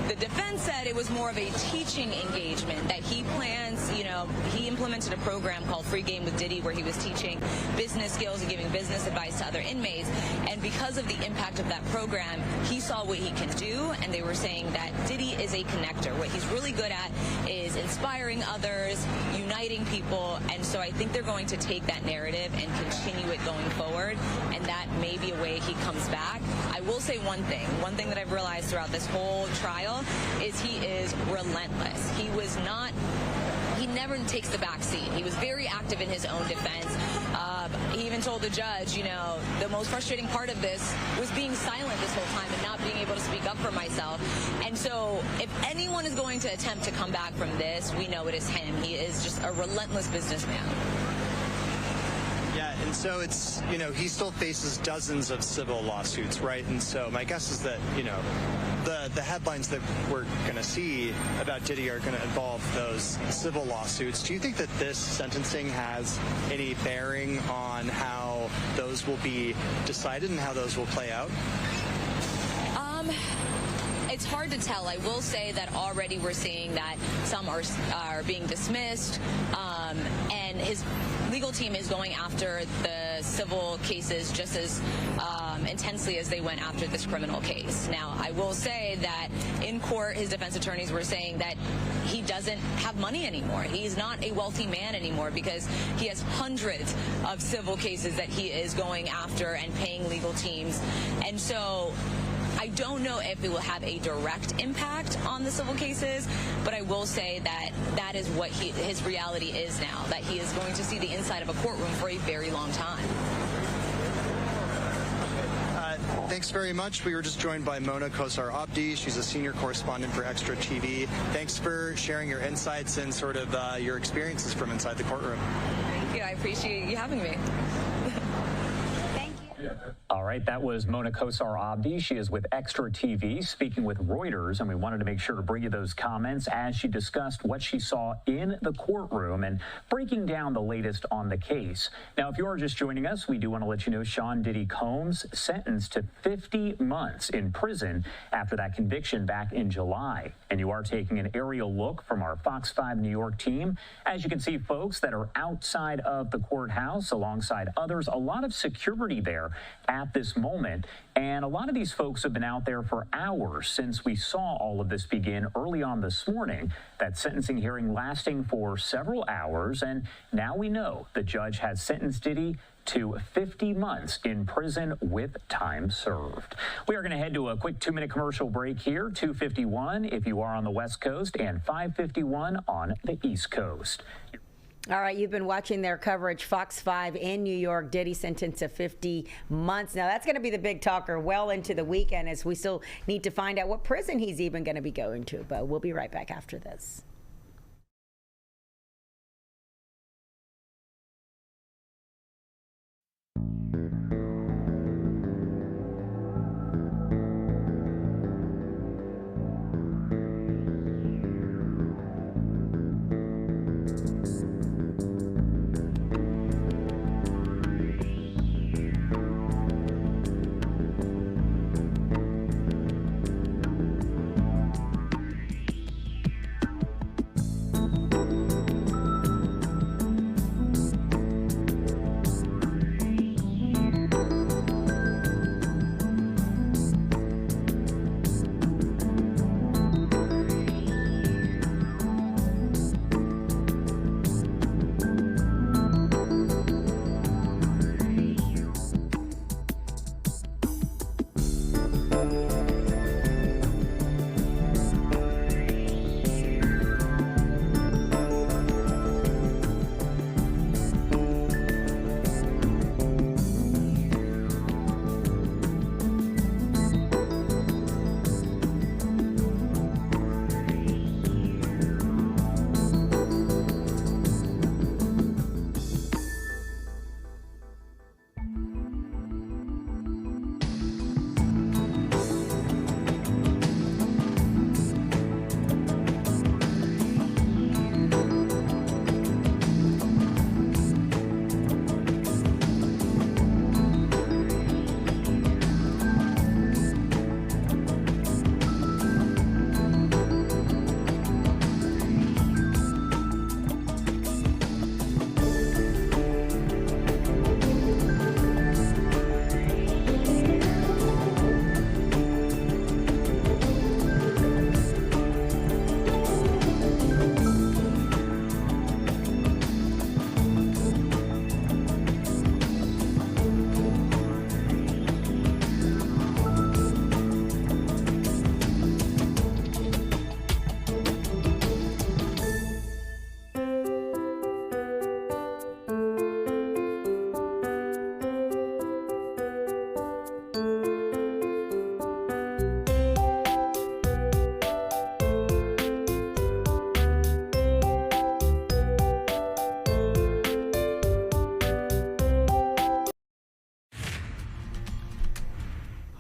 the defense said it was more of a teaching engagement, that he plans, you know, he implemented a program called Free Game with Diddy where he was teaching business skills and giving business advice to other inmates. And because of the impact of that program, he saw what he can do, and they were saying that Diddy is a connector. What he's really good at is inspiring others, uniting people, and so I think they're going to take that narrative and continue it going forward, and that may be a way he comes back. I will say one thing that I've realized throughout this whole trial is he is relentless. He never takes the back seat. He was very active in his own defense. He even told the judge, you know, the most frustrating part of this was being silent this whole time and not being able to speak up for myself. And so if anyone is going to attempt to come back from this, we know it is him. He is just a relentless businessman. Yeah, and so it's, you know, he still faces dozens of civil lawsuits, right? And so my guess is that, you know, the headlines that we're going to see about Diddy are going to involve those civil lawsuits. Do you think that this sentencing has any bearing on how those will be decided and how those will play out? It's hard to tell. I will say that already we're seeing that some are being dismissed, and his legal team is going after the civil cases just as intensely as they went after this criminal case. Now, I will say that in court, his defense attorneys were saying that he doesn't have money anymore. He's not a wealthy man anymore because he has hundreds of civil cases that he is going after and paying legal teams. And so I don't know if it will have a direct impact on the civil cases, but I will say that that is what his reality is now, that he is going to see the inside of a courtroom for a very long time. Thanks very much. We were just joined by Mona Kosar Abdi. She's a senior correspondent for Extra TV. Thanks for sharing your insights and sort of your experiences from inside the courtroom. Thank you. I appreciate you having me. All right, that was Mona Kosar Abdi. She is with Extra TV, speaking with Reuters, and we wanted to make sure to bring you those comments as she discussed what she saw in the courtroom and breaking down the latest on the case. Now, if you are just joining us, we do want to let you know Sean Diddy Combs sentenced to 50 months in prison after that conviction back in July. And you are taking an aerial look from our Fox 5 New York team. As you can see, folks that are outside of the courthouse alongside others, a lot of security there at this moment. And a lot of these folks have been out there for hours since we saw all of this begin early on this morning. That sentencing hearing lasting for several hours. And now we know the judge has sentenced Diddy to 50 months in prison with time served. We are going to head to a quick 2-minute commercial break here, 2:51 if you are on the West Coast and 5:51 on the East Coast. All right, you've been watching their coverage, Fox 5 in New York. Diddy sentenced to 50 months. Now, that's going to be the big talker well into the weekend as we still need to find out what prison he's even going to be going to. But we'll be right back after this.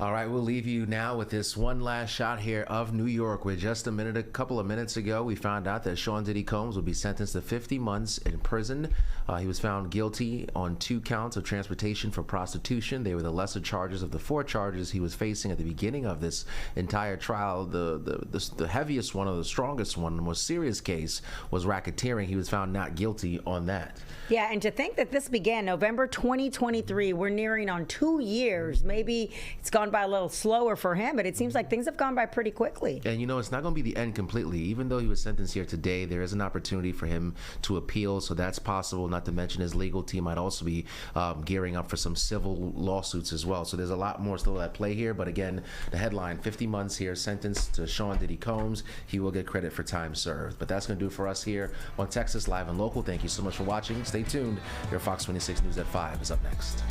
All right, we'll leave you now with this one last shot here of New York, where just a couple of minutes ago, we found out that Sean Diddy Combs will be sentenced to 50 months in prison. He was found guilty on 2 counts of transportation for prostitution. They were the lesser charges of the 4 charges he was facing at the beginning of this entire trial. The heaviest one, or the strongest one, the most serious case was racketeering. He was found not guilty on that. Yeah, and to think that this began November 2023, we're nearing on 2 years. Maybe it's gone by a little slower for him, but it seems like things have gone by pretty quickly. And it's not going to be the end completely. Even though he was sentenced here today, there is an opportunity for him to appeal, so that's possible. Not to mention his legal team might also be gearing up for some civil lawsuits as well. So there's a lot more still at play here. But again, the headline, 50 months here, sentenced to Sean Diddy Combs. He will get credit for time served. But that's going to do it for us here on Texas Live and Local. Thank you so much for watching. Stay tuned. Your Fox 26 News at 5 is up next.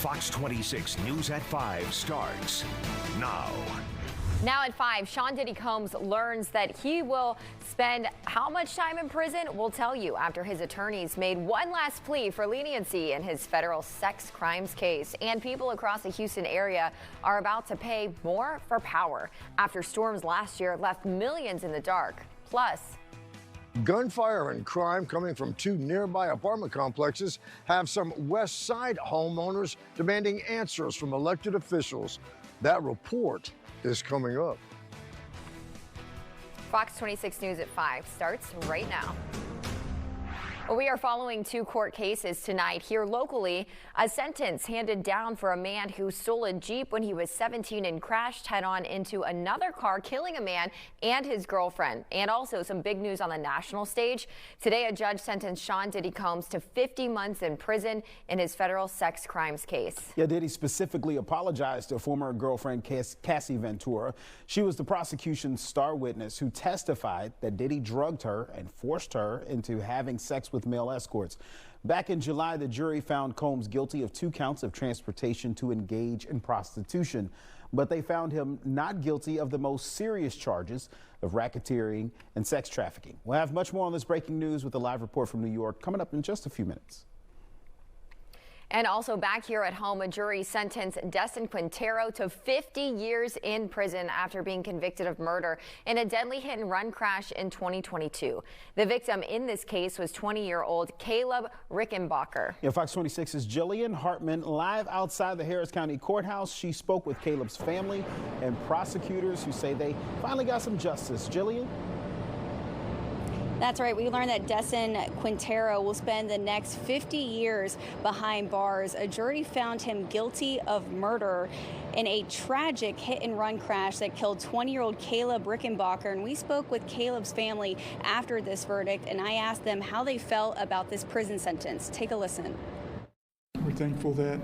Fox 26 News at 5 starts now. Now at 5, Sean Diddy Combs learns that he will spend how much time in prison? We'll tell you after his attorneys made one last plea for leniency in his federal sex crimes case. And people across the Houston area are about to pay more for power after storms last year left millions in the dark. Plus, gunfire and crime coming from 2 nearby apartment complexes have some West Side homeowners demanding answers from elected officials. That report is coming up. Fox 26 News at 5 starts right now. Well, we are following two court cases tonight here locally. A sentence handed down for a man who stole a Jeep when he was 17 and crashed head-on into another car, killing a man and his girlfriend. And also some big news on the national stage. Today, a judge sentenced Sean Diddy Combs to 50 months in prison in his federal sex crimes case. Yeah, Diddy specifically apologized to former girlfriend Cassie Ventura. She was the prosecution's star witness who testified that Diddy drugged her and forced her into having sex with male escorts. Back in July, the jury found Combs guilty of 2 counts of transportation to engage in prostitution, but they found him not guilty of the most serious charges of racketeering and sex trafficking. We'll have much more on this breaking news with a live report from New York coming up in just a few minutes. And also back here at home, a jury sentenced Destin Quintero to 50 years in prison after being convicted of murder in a deadly hit-and-run crash in 2022. The victim in this case was 20-year-old Caleb Rickenbacker. Yeah, Fox 26's Jillian Hartman live outside the Harris County Courthouse. She spoke with Caleb's family and prosecutors who say they finally got some justice. Jillian? That's right. We learned that Destin Quintero will spend the next 50 years behind bars. A jury found him guilty of murder in a tragic hit-and-run crash that killed 20-year-old Caleb Rickenbacker. And we spoke with Caleb's family after this verdict, and I asked them how they felt about this prison sentence. Take a listen. We're thankful that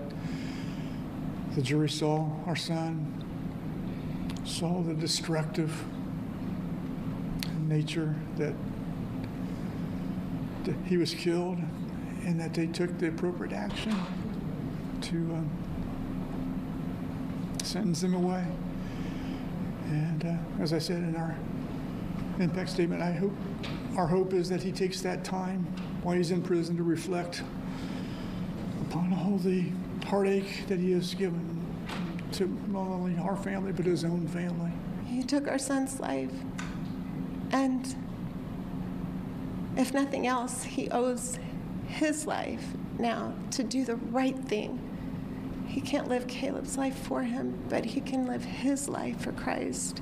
the jury saw our son, saw the destructive nature that he was killed, and that they took the appropriate action to sentence him away. And as I said in our impact statement, our hope is that he takes that time while he's in prison to reflect upon all the heartache that he has given to not only our family but his own family. He took our son's life, and if nothing else, he owes his life now to do the right thing. He can't live Caleb's life for him, but he can live his life for Christ.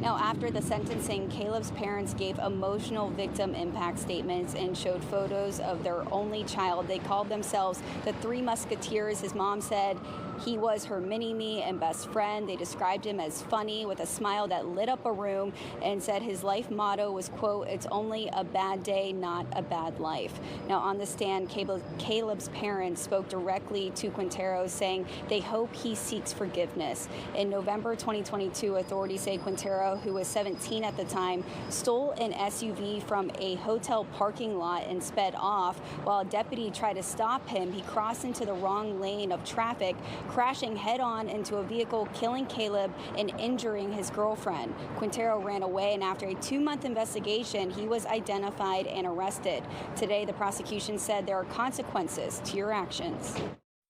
Now, after the sentencing, Caleb's parents gave emotional victim impact statements and showed photos of their only child. They called themselves the Three Musketeers. His mom said he was her mini-me and best friend. They described him as funny with a smile that lit up a room, and said his life motto was, quote, "It's only a bad day, not a bad life." Now, on the stand, Caleb's parents spoke directly to Quintero, saying they hope he seeks forgiveness. In November 2022, authorities say Quintero, who was 17 at the time, stole an SUV from a hotel parking lot and sped off. While a deputy tried to stop him, he crossed into the wrong lane of traffic, crashing head-on into a vehicle, killing Caleb and injuring his girlfriend. Quintero ran away, and after a 2-month investigation, he was identified and arrested. Today, the prosecution said there are consequences to your actions.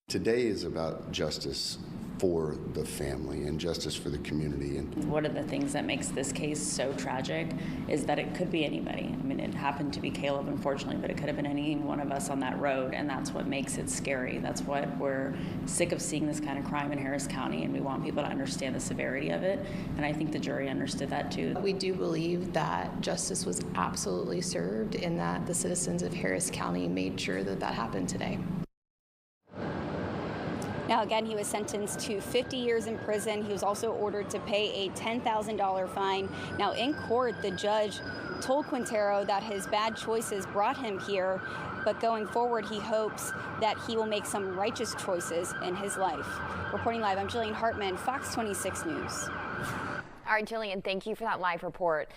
Today is about justice for the family and justice for the community. And one of the things that makes this case so tragic is that it could be anybody. I mean, it happened to be Caleb, unfortunately, but it could have been any one of us on that road, and that's what makes it scary. That's what we're sick of seeing, this kind of crime in Harris County, and we want people to understand the severity of it, and I think the jury understood that too. We do believe that justice was absolutely served, in that the citizens of Harris County made sure that that happened today. Now, again, he was sentenced to 50 years in prison. He was also ordered to pay a $10,000 fine. Now, in court, the judge told Quintero that his bad choices brought him here, but going forward, he hopes that he will make some righteous choices in his life. Reporting live, I'm Jillian Hartman, Fox 26 News. All right, Jillian, thank you for that live report.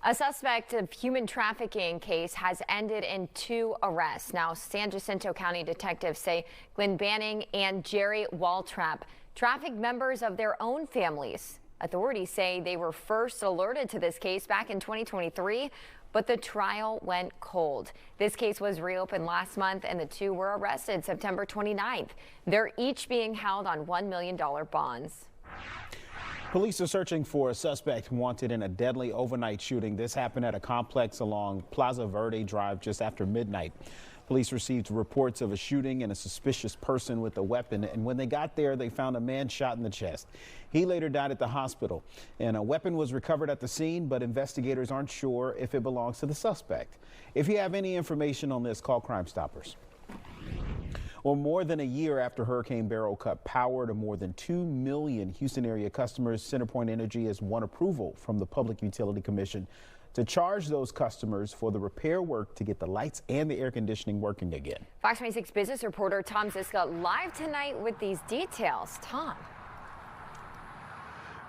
A suspect of human trafficking case has ended in 2 arrests. Now, San Jacinto County detectives say Glenn Banning and Jerry Waltrap trafficked members of their own families. Authorities say they were first alerted to this case back in 2023, but the trial went cold. This case was reopened last month, and the 2 were arrested September 29th. They're each being held on $1 million bonds. Police are searching for a suspect wanted in a deadly overnight shooting. This happened at a complex along Plaza Verde Drive just after midnight. Police received reports of a shooting and a suspicious person with a weapon, and when they got there, they found a man shot in the chest. He later died at the hospital, and a weapon was recovered at the scene, but investigators aren't sure if it belongs to the suspect. If you have any information on this, call Crime Stoppers. Well, more than a year after Hurricane Beryl cut power to more than 2 million Houston area customers, CenterPoint Energy has won approval from the Public Utility Commission to charge those customers for the repair work to get the lights and the air conditioning working again. Fox 26 business reporter Tom Ziska live tonight with these details. Tom.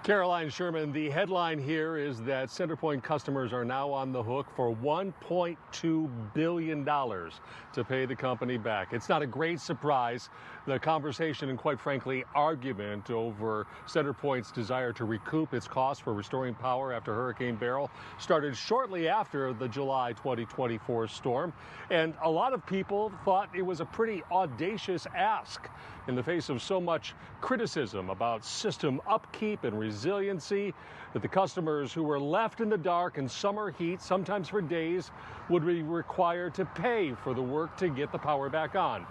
Caroline Sherman, the headline here is that CenterPoint customers are now on the hook for $1.2 billion to pay the company back. It's not a great surprise. The conversation and, quite frankly, argument over CenterPoint's desire to recoup its costs for restoring power after Hurricane Beryl started shortly after the July 2024 storm. And a lot of people thought it was a pretty audacious ask in the face of so much criticism about system upkeep and resiliency, that the customers who were left in the dark in summer heat, sometimes for days, would be required to pay for the work to get the power back on.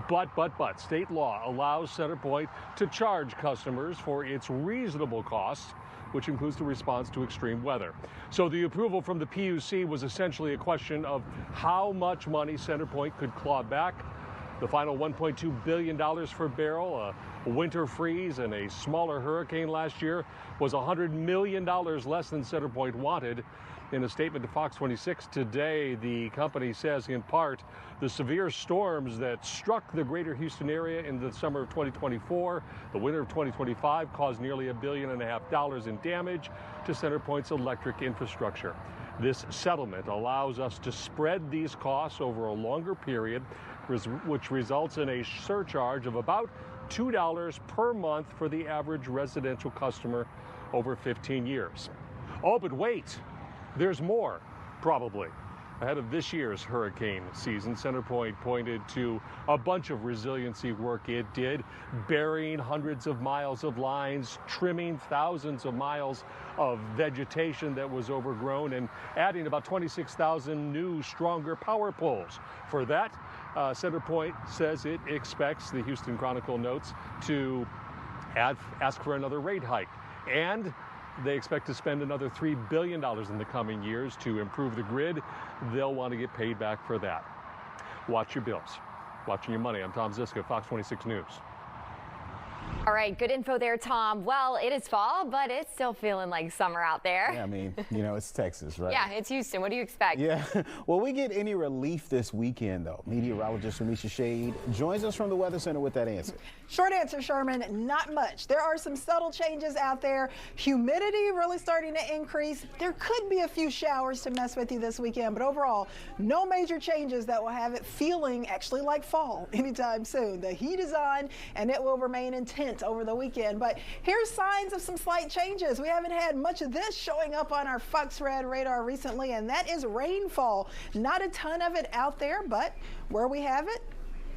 But state law allows CenterPoint to charge customers for its reasonable costs, which includes the response to extreme weather. So the approval from the PUC was essentially a question of how much money CenterPoint could claw back. The final $1.2 billion for Beryl, a winter freeze, and a smaller hurricane last year was $100 million less than CenterPoint wanted. In a statement to Fox 26 today, the company says, in part, the severe storms that struck the greater Houston area in the summer of 2024, the winter of 2025, caused nearly $1.5 billion in damage to CenterPoint's electric infrastructure. This settlement allows us to spread these costs over a longer period, which results in a surcharge of about $2 per month for the average residential customer over 15 years. Oh, but wait, there's more, probably. Ahead of this year's hurricane season, CenterPoint pointed to a bunch of resiliency work it did, burying hundreds of miles of lines, trimming thousands of miles of vegetation that was overgrown, and adding about 26,000 new, stronger power poles. For that, CenterPoint says it expects, the Houston Chronicle notes, to ask for another rate hike. And they expect to spend another $3 billion in the coming years to improve the grid. They'll want to get paid back for that. Watch your bills. Watching your money. I'm Tom Ziska, Fox 26 News. All right, good info there, Tom. Well, it is fall, but it's still feeling like summer out there. Yeah, I mean, you know, it's Texas, right? Yeah, it's Houston. What do you expect? Yeah. Will we get any relief this weekend, though? Meteorologist Remisha Shade joins us from the Weather Center with that answer. Short answer, Sherman, not much. There are some subtle changes out there. Humidity really starting to increase. There could be a few showers to mess with you this weekend, but overall, no major changes that will have it feeling actually like fall anytime soon. The heat is on, and it will remain intense over the weekend. But here's signs of some slight changes. We haven't had much of this showing up on our Fox Red radar recently, and that is rainfall. Not a ton of it out there, but where we have it,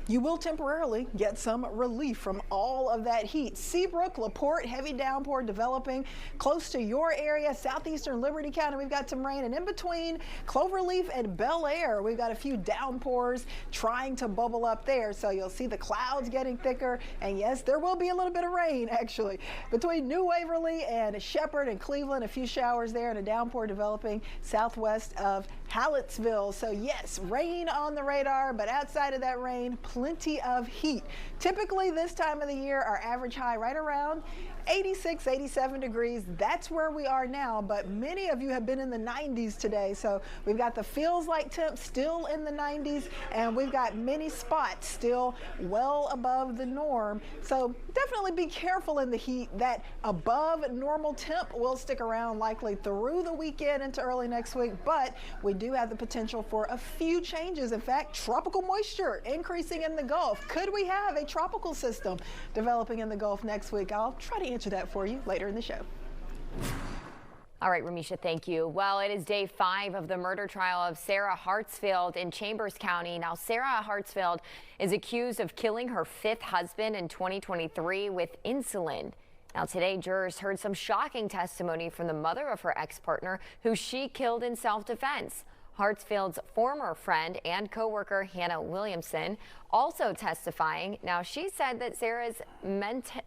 you will temporarily get some relief from all of that heat. Seabrook, LaPorte, heavy downpour developing close to your area. Southeastern Liberty County, we've got some rain. And in between Cloverleaf and Bel Air, we've got a few downpours trying to bubble up there. So you'll see the clouds getting thicker. And yes, there will be a little bit of rain, actually. Between New Waverly and Shepherd and Cleveland, a few showers there and a downpour developing southwest of Hallettsville. So yes, rain on the radar, but outside of that rain, plenty of heat. Typically this time of the year, our average high right around 86, 87 degrees. That's where we are now, but many of you have been in the 90s today. So we've got the feels like temp still in the 90s, and we've got many spots still well above the norm. So definitely be careful in the heat. That above normal temp will stick around likely through the weekend into early next week, but we do have the potential for a few changes. In fact, tropical moisture increasing in the Gulf. Could we have a tropical system developing in the Gulf next week? I'll try to answer that for you later in the show. All right, Remisha, thank you. Well, it is day 5 of the murder trial of Sarah Hartsfield in Chambers County. Now, Sarah Hartsfield is accused of killing her 5th husband in 2023 with insulin. Now, today, jurors heard some shocking testimony from the mother of her ex-partner, who she killed in self-defense. Hartsfield's former friend and co-worker Hannah Williamson also testifying. Now, she said that Sarah's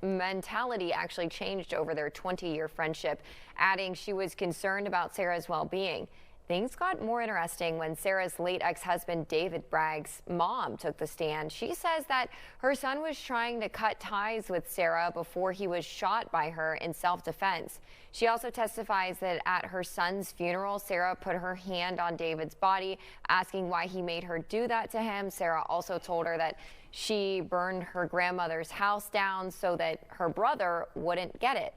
mentality actually changed over their 20-year friendship, adding she was concerned about Sarah's well-being. Things got more interesting when Sarah's late ex-husband David Bragg's mom took the stand. She says that her son was trying to cut ties with Sarah before he was shot by her in self-defense. She also testifies that at her son's funeral, Sarah put her hand on David's body, asking why he made her do that to him. Sarah also told her that she burned her grandmother's house down so that her brother wouldn't get it.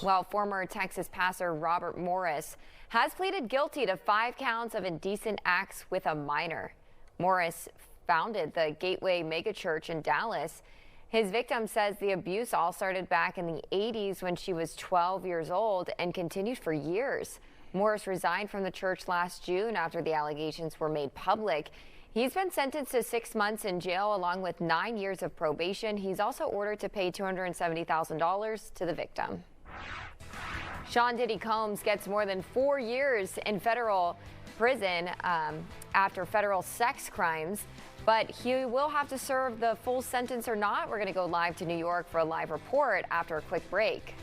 Well, former Texas pastor Robert Morris has pleaded guilty to 5 counts of indecent acts with a minor. Morris founded the Gateway megachurch in Dallas. His victim says the abuse all started back in the 80s when she was 12 years old and continued for years. Morris resigned from the church last June after the allegations were made public. He's been sentenced to 6 months in jail along with 9 years of probation. He's also ordered to pay $270,000 to the victim. Sean Diddy Combs gets more than 4 years in federal prison after federal sex crimes, but he will have to serve the full sentence or not. We're going to go live to New York for a live report after a quick break.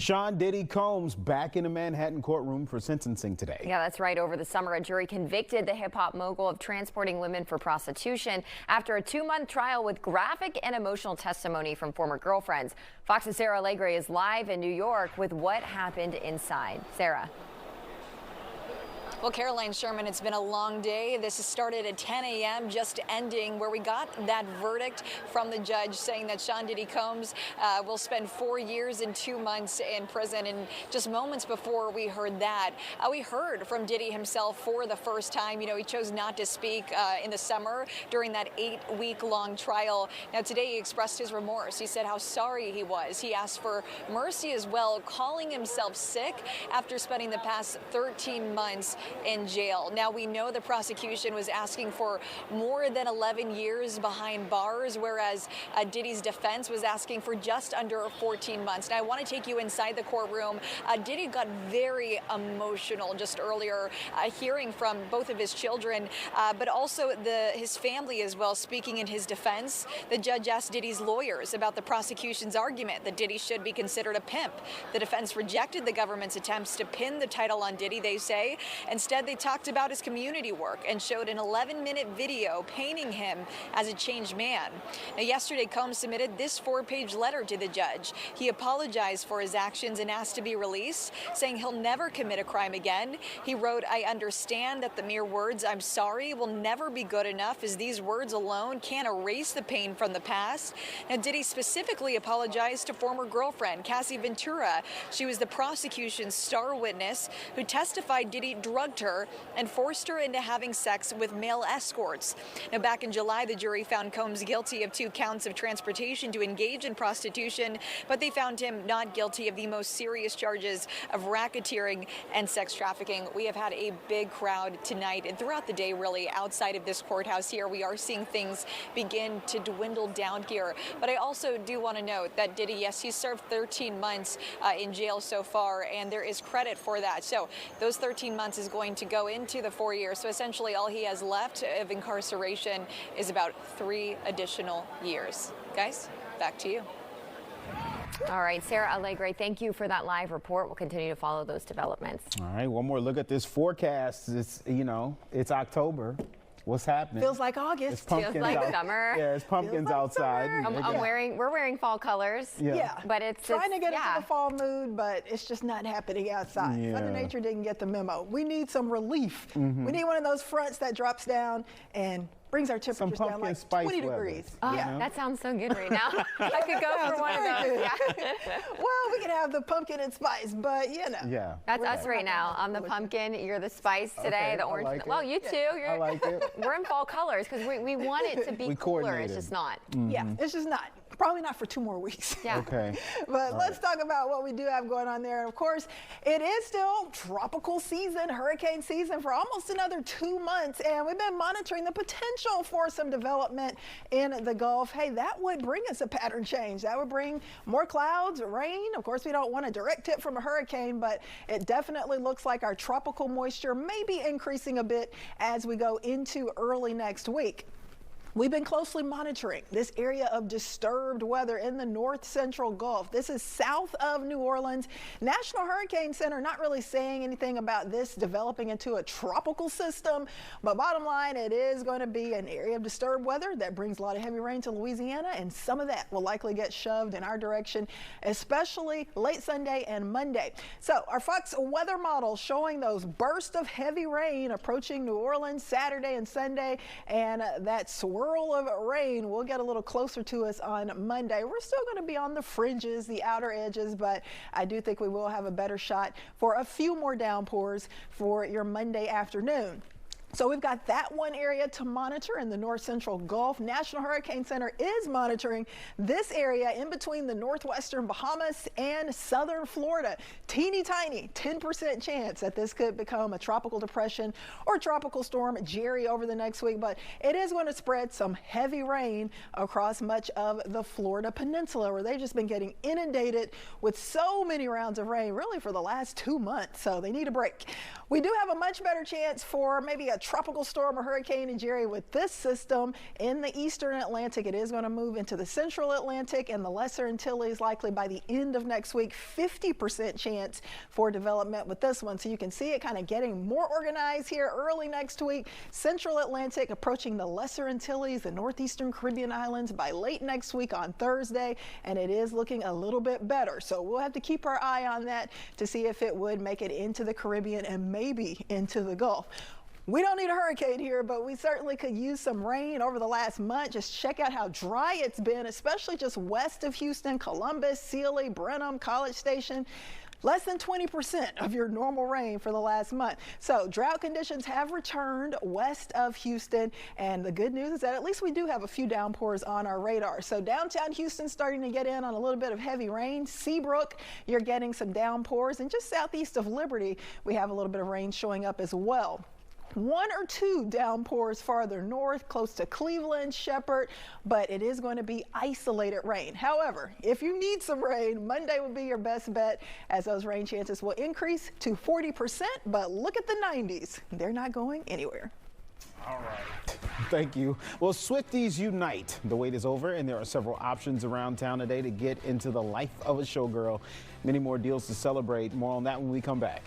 Sean Diddy Combs back in a Manhattan courtroom for sentencing today. Yeah, that's right. Over the summer, a jury convicted the hip-hop mogul of transporting women for prostitution after a 2-month trial with graphic and emotional testimony from former girlfriends. Fox's Sarah Allegre is live in New York with what happened inside. Sarah. Well, Caroline Sherman, it's been a long day. This has started at 10 a.m., just ending, where we got that verdict from the judge saying that Sean Diddy Combs will spend 4 years and 2 months in prison. And just moments before we heard that, we heard from Diddy himself for the first time. You know, he chose not to speak in the summer during that 8-week-long trial. Now, today he expressed his remorse. He said how sorry he was. He asked for mercy as well, calling himself sick after spending the past 13 months in jail. Now, we know the prosecution was asking for more than 11 years behind bars, whereas Diddy's defense was asking for just under 14 months. Now, I want to take you inside the courtroom. Diddy got very emotional just earlier, hearing from both of his children, but also his family as well, speaking in his defense. The judge asked Diddy's lawyers about the prosecution's argument that Diddy should be considered a pimp. The defense rejected the government's attempts to pin the title on Diddy, they say. Instead, they talked about his community work and showed an 11-minute video painting him as a changed man. Now, yesterday, Combs submitted this 4-page letter to the judge. He apologized for his actions and asked to be released, saying he'll never commit a crime again. He wrote, "I understand that the mere words 'I'm sorry' will never be good enough, as these words alone can't erase the pain from the past." Now, Diddy specifically apologized to former girlfriend Cassie Ventura. She was the prosecution's star witness who testified Diddy drugged her and forced her into having sex with male escorts. Now, back in July, the jury found Combs guilty of 2 counts of transportation to engage in prostitution, but they found him not guilty of the most serious charges of racketeering and sex trafficking. We have had a big crowd tonight and throughout the day, really, outside of this courthouse here. We are seeing things begin to dwindle down here. But I also do want to note that Diddy, yes, he's served 13 months in jail so far, and there is credit for that. So those 13 months is going to go into the 4 years. So essentially all he has left of incarceration is about 3 additional years. Guys, back to you. All right, Sarah Allegre, thank you for that live report. We'll continue to follow those developments. All right, one more look at this forecast. It's, you know, it's October. What's happening? Feels like August. It's pumpkins Feels like summer. Yeah, it's pumpkins like outside. We're wearing fall colors. Yeah. But it's trying to get into the fall mood, but it's just not happening outside. Yeah. Mother Nature didn't get the memo. We need some relief. We need one of those fronts that drops down and brings our temperatures down like 20 degrees. Oh, yeah. That sounds so good right now. I could go for one of those. Yeah. Well, we could have the pumpkin and spice, but you know. Yeah. That's us right now. I'm the pumpkin. You're the spice today. Okay, the orange. I like well, it. you too. I like it. We're in fall colors because we want it to be cooler. It's just not. Yeah, it's just not. Probably not for 2 more weeks. Yeah. Okay. But let's talk about what we do have going on there. Of course, it is still tropical season, hurricane season for almost another 2 months. And we've been monitoring the potential for some development in the Gulf. Hey, that would bring us a pattern change. That would bring more clouds, rain. Of course, we don't want a direct hit from a hurricane, but it definitely looks like our tropical moisture may be increasing a bit as we go into early next week. We've been closely monitoring this area of disturbed weather in the north central Gulf. This is south of New Orleans. National Hurricane Center not really saying anything about this developing into a tropical system, but bottom line, it is going to be an area of disturbed weather that brings a lot of heavy rain to Louisiana, and some of that will likely get shoved in our direction, especially late Sunday and Monday. So our Fox weather model showing those bursts of heavy rain approaching New Orleans Saturday and Sunday, and that swirl of rain will get a little closer to us on Monday. We're still going to be on the fringes, the outer edges, but I do think we will have a better shot for a few more downpours for your Monday afternoon. So we've got that one area to monitor in the north central Gulf. National Hurricane Center is monitoring this area in between the northwestern Bahamas and southern Florida. Teeny tiny 10% chance that this could become a tropical depression or tropical storm Jerry over the next week, but it is going to spread some heavy rain across much of the Florida peninsula, where they've just been getting inundated with so many rounds of rain really for the last 2 months, so they need a break. We do have a much better chance for maybe a tropical storm or hurricane, and Jerry, with this system in the eastern Atlantic, it is going to move into the central Atlantic and the Lesser Antilles likely by the end of next week. 50% chance for development with this one. So you can see it kind of getting more organized here early next week. Central Atlantic approaching the Lesser Antilles, the northeastern Caribbean islands by late next week on Thursday, and it is looking a little bit better. So we'll have to keep our eye on that to see if it would make it into the Caribbean and maybe into the Gulf. We don't need a hurricane here, but we certainly could use some rain over the last month. Just check out how dry it's been, especially just west of Houston, Columbus, Sealy, Brenham, College Station. Less than 20% of your normal rain for the last month. So drought conditions have returned west of Houston. And the good news is that at least we do have a few downpours on our radar. So downtown Houston starting to get in on a little bit of heavy rain. Seabrook, you're getting some downpours. And just southeast of Liberty, we have a little bit of rain showing up as well. 1 or 2 downpours farther north, close to Cleveland, Shepherd, but it is going to be isolated rain. However, if you need some rain, Monday will be your best bet, as those rain chances will increase to 40%, but look at the 90s. They're not going anywhere. All right. Thank you. Well, Swifties unite. The wait is over, and there are several options around town today to get into the life of a showgirl. Many more deals to celebrate. More on that when we come back.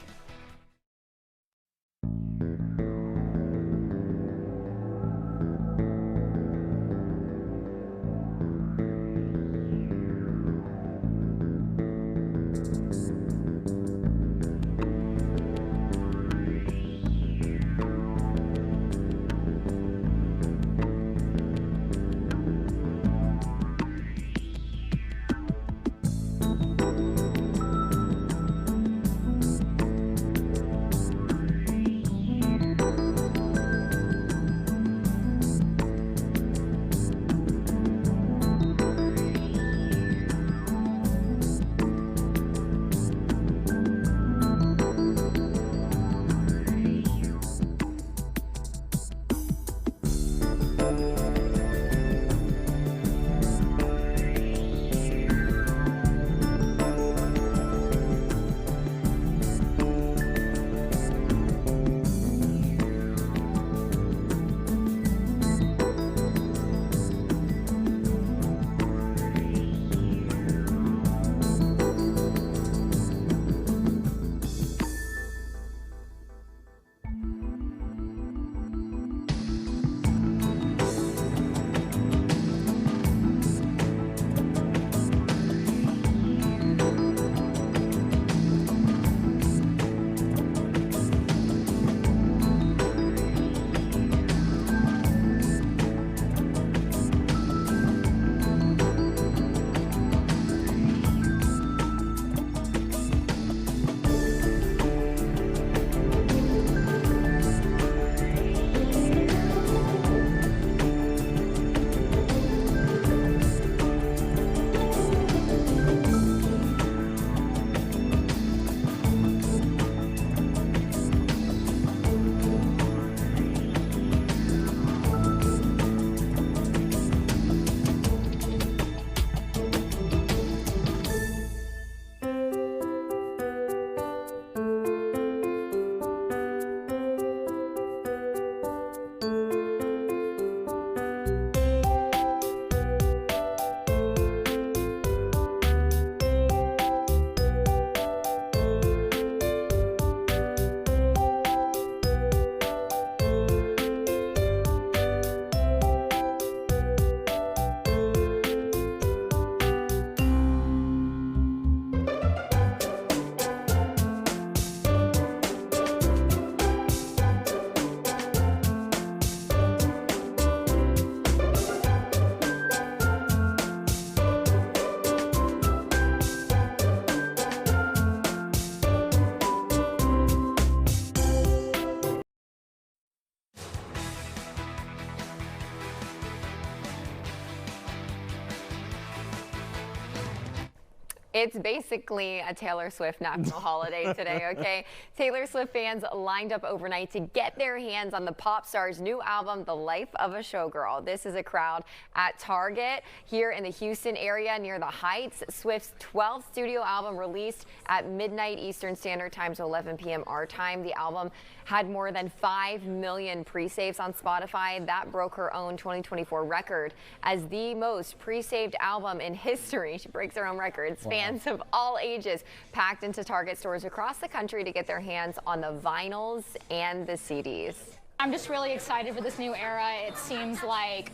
It's basically a Taylor Swift national holiday today, okay? Taylor Swift fans lined up overnight to get their hands on the pop star's new album, The Life of a Showgirl. This is a crowd at Target here in the Houston area near the Heights. Swift's 12th studio album released at midnight Eastern Standard Time, so 11 p.m. our time. The album had more than 5 million pre-saves on Spotify. That broke her own 2024 record as the most pre-saved album in history. She breaks her own records. Wow. Fans of all ages packed into Target stores across the country to get their hands on the vinyls and the CDs. I'm just really excited for this new era. It seems like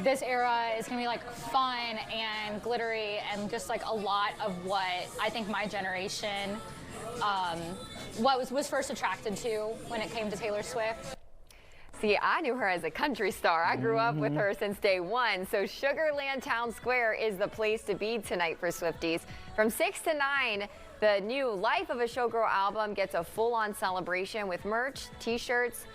this era is going to be like fun and glittery and just like a lot of what I think my generation was first attracted to when it came to Taylor Swift. See, I knew her as a country star. I grew up with her since day one. So Sugarland Town Square is the place to be tonight for Swifties. From 6 to 9, the new Life of a Showgirl album gets a full-on celebration with merch, t-shirts,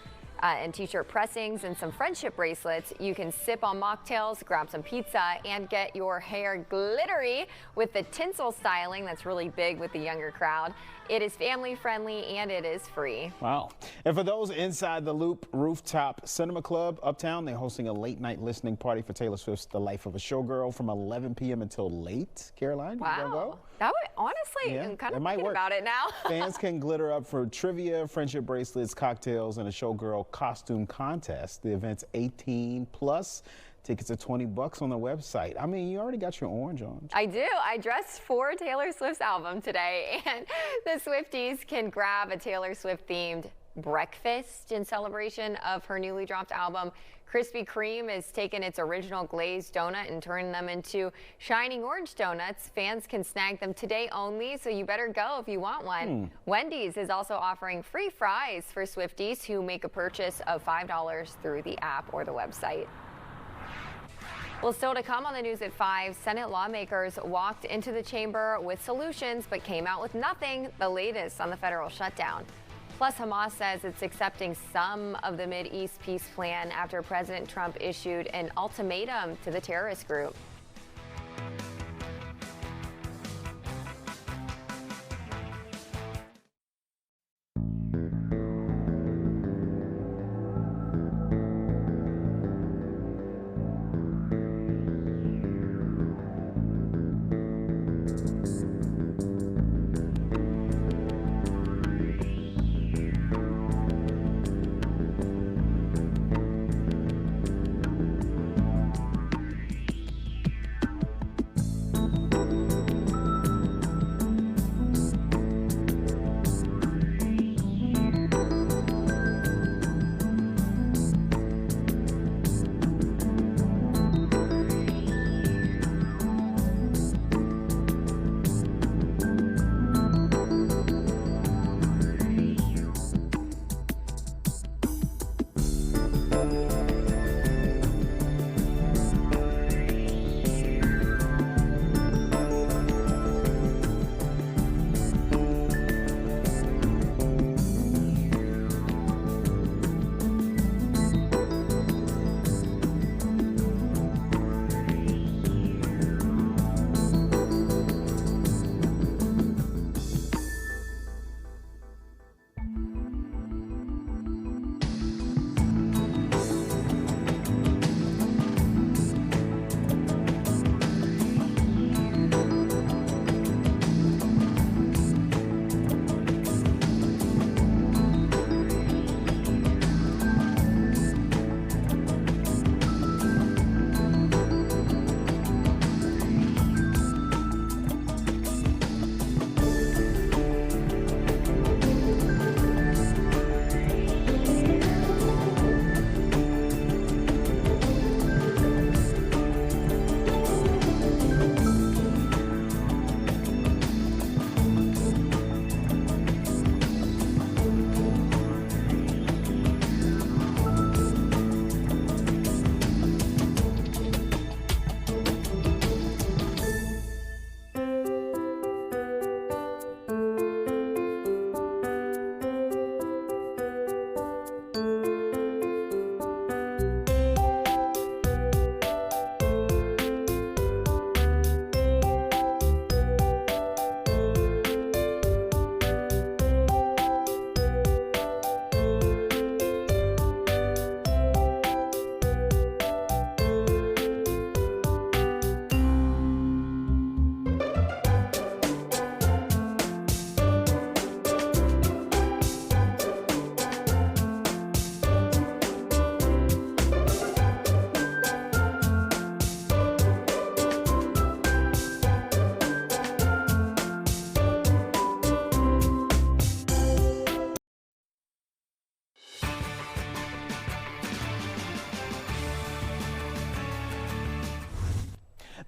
and t-shirt pressings and some friendship bracelets. You can sip on mocktails, grab some pizza, and get your hair glittery with the tinsel styling that's really big with the younger crowd. It is family friendly and it is free. Wow. And for those inside the Loop Rooftop Cinema Club Uptown, they're hosting a late night listening party for Taylor Swift's The Life of a Showgirl from 11 p.m. until late. Caroline, you gonna go? That would, honestly, I'm kind of thinking about it now. Fans can glitter up for trivia, friendship bracelets, cocktails, and a Showgirl costume contest. The event's 18 plus. Tickets are $20 on the website. I mean, you already got your orange on. I do. I dressed for Taylor Swift's album today, and the Swifties can grab a Taylor Swift-themed breakfast in celebration of her newly dropped album. Krispy Kreme has taken its original glazed donut and turned them into shining orange donuts. Fans can snag them today only, so you better go if you want one. Wendy's is also offering free fries for Swifties who make a purchase of $5 through the app or the website. Well, still to come on the news at 5, Senate lawmakers walked into the chamber with solutions but came out with nothing. The latest on the federal shutdown. Plus, Hamas says it's accepting some of the Mideast peace plan after President Trump issued an ultimatum to the terrorist group.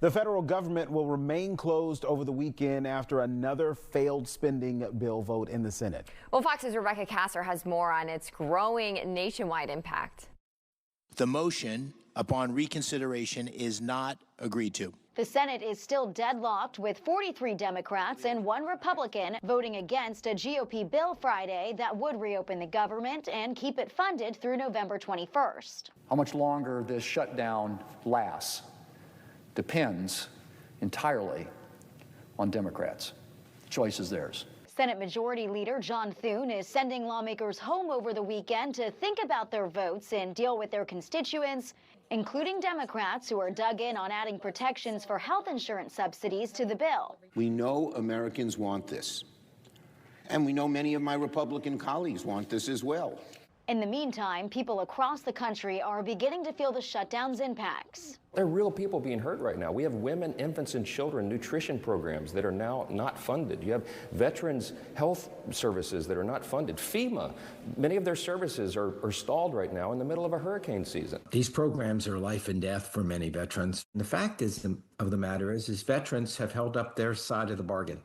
The federal government will remain closed over the weekend after another failed spending bill vote in the Senate. Well, Fox's Rebecca Kasser has more on its growing nationwide impact. The motion upon reconsideration is not agreed to. The Senate is still deadlocked with 43 Democrats and 1 Republican voting against a GOP bill Friday that would reopen the government and keep it funded through November 21st. How much longer this shutdown lasts depends entirely on Democrats. The choice is theirs. Senate Majority Leader John Thune is sending lawmakers home over the weekend to think about their votes and deal with their constituents, including Democrats who are dug in on adding protections for health insurance subsidies to the bill. We know Americans want this, and we know many of my Republican colleagues want this as well. In the meantime, people across the country are beginning to feel the shutdown's impacts. There are real people being hurt right now. We have women, infants, and children nutrition programs that are now not funded. You have veterans health services that are not funded. FEMA, many of their services are stalled right now in the middle of a hurricane season. These programs are life and death for many veterans. The fact of the matter is veterans have held up their side of the bargain.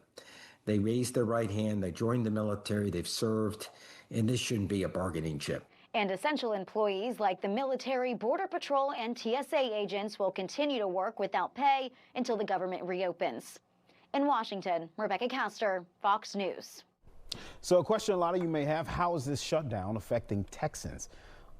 They raised their right hand, they joined the military, they've served, and this shouldn't be a bargaining chip. And essential employees like the military, Border Patrol, and TSA agents will continue to work without pay until the government reopens. In Washington, Rebecca Kasser, Fox News. So a question a lot of you may have, how is this shutdown affecting Texans?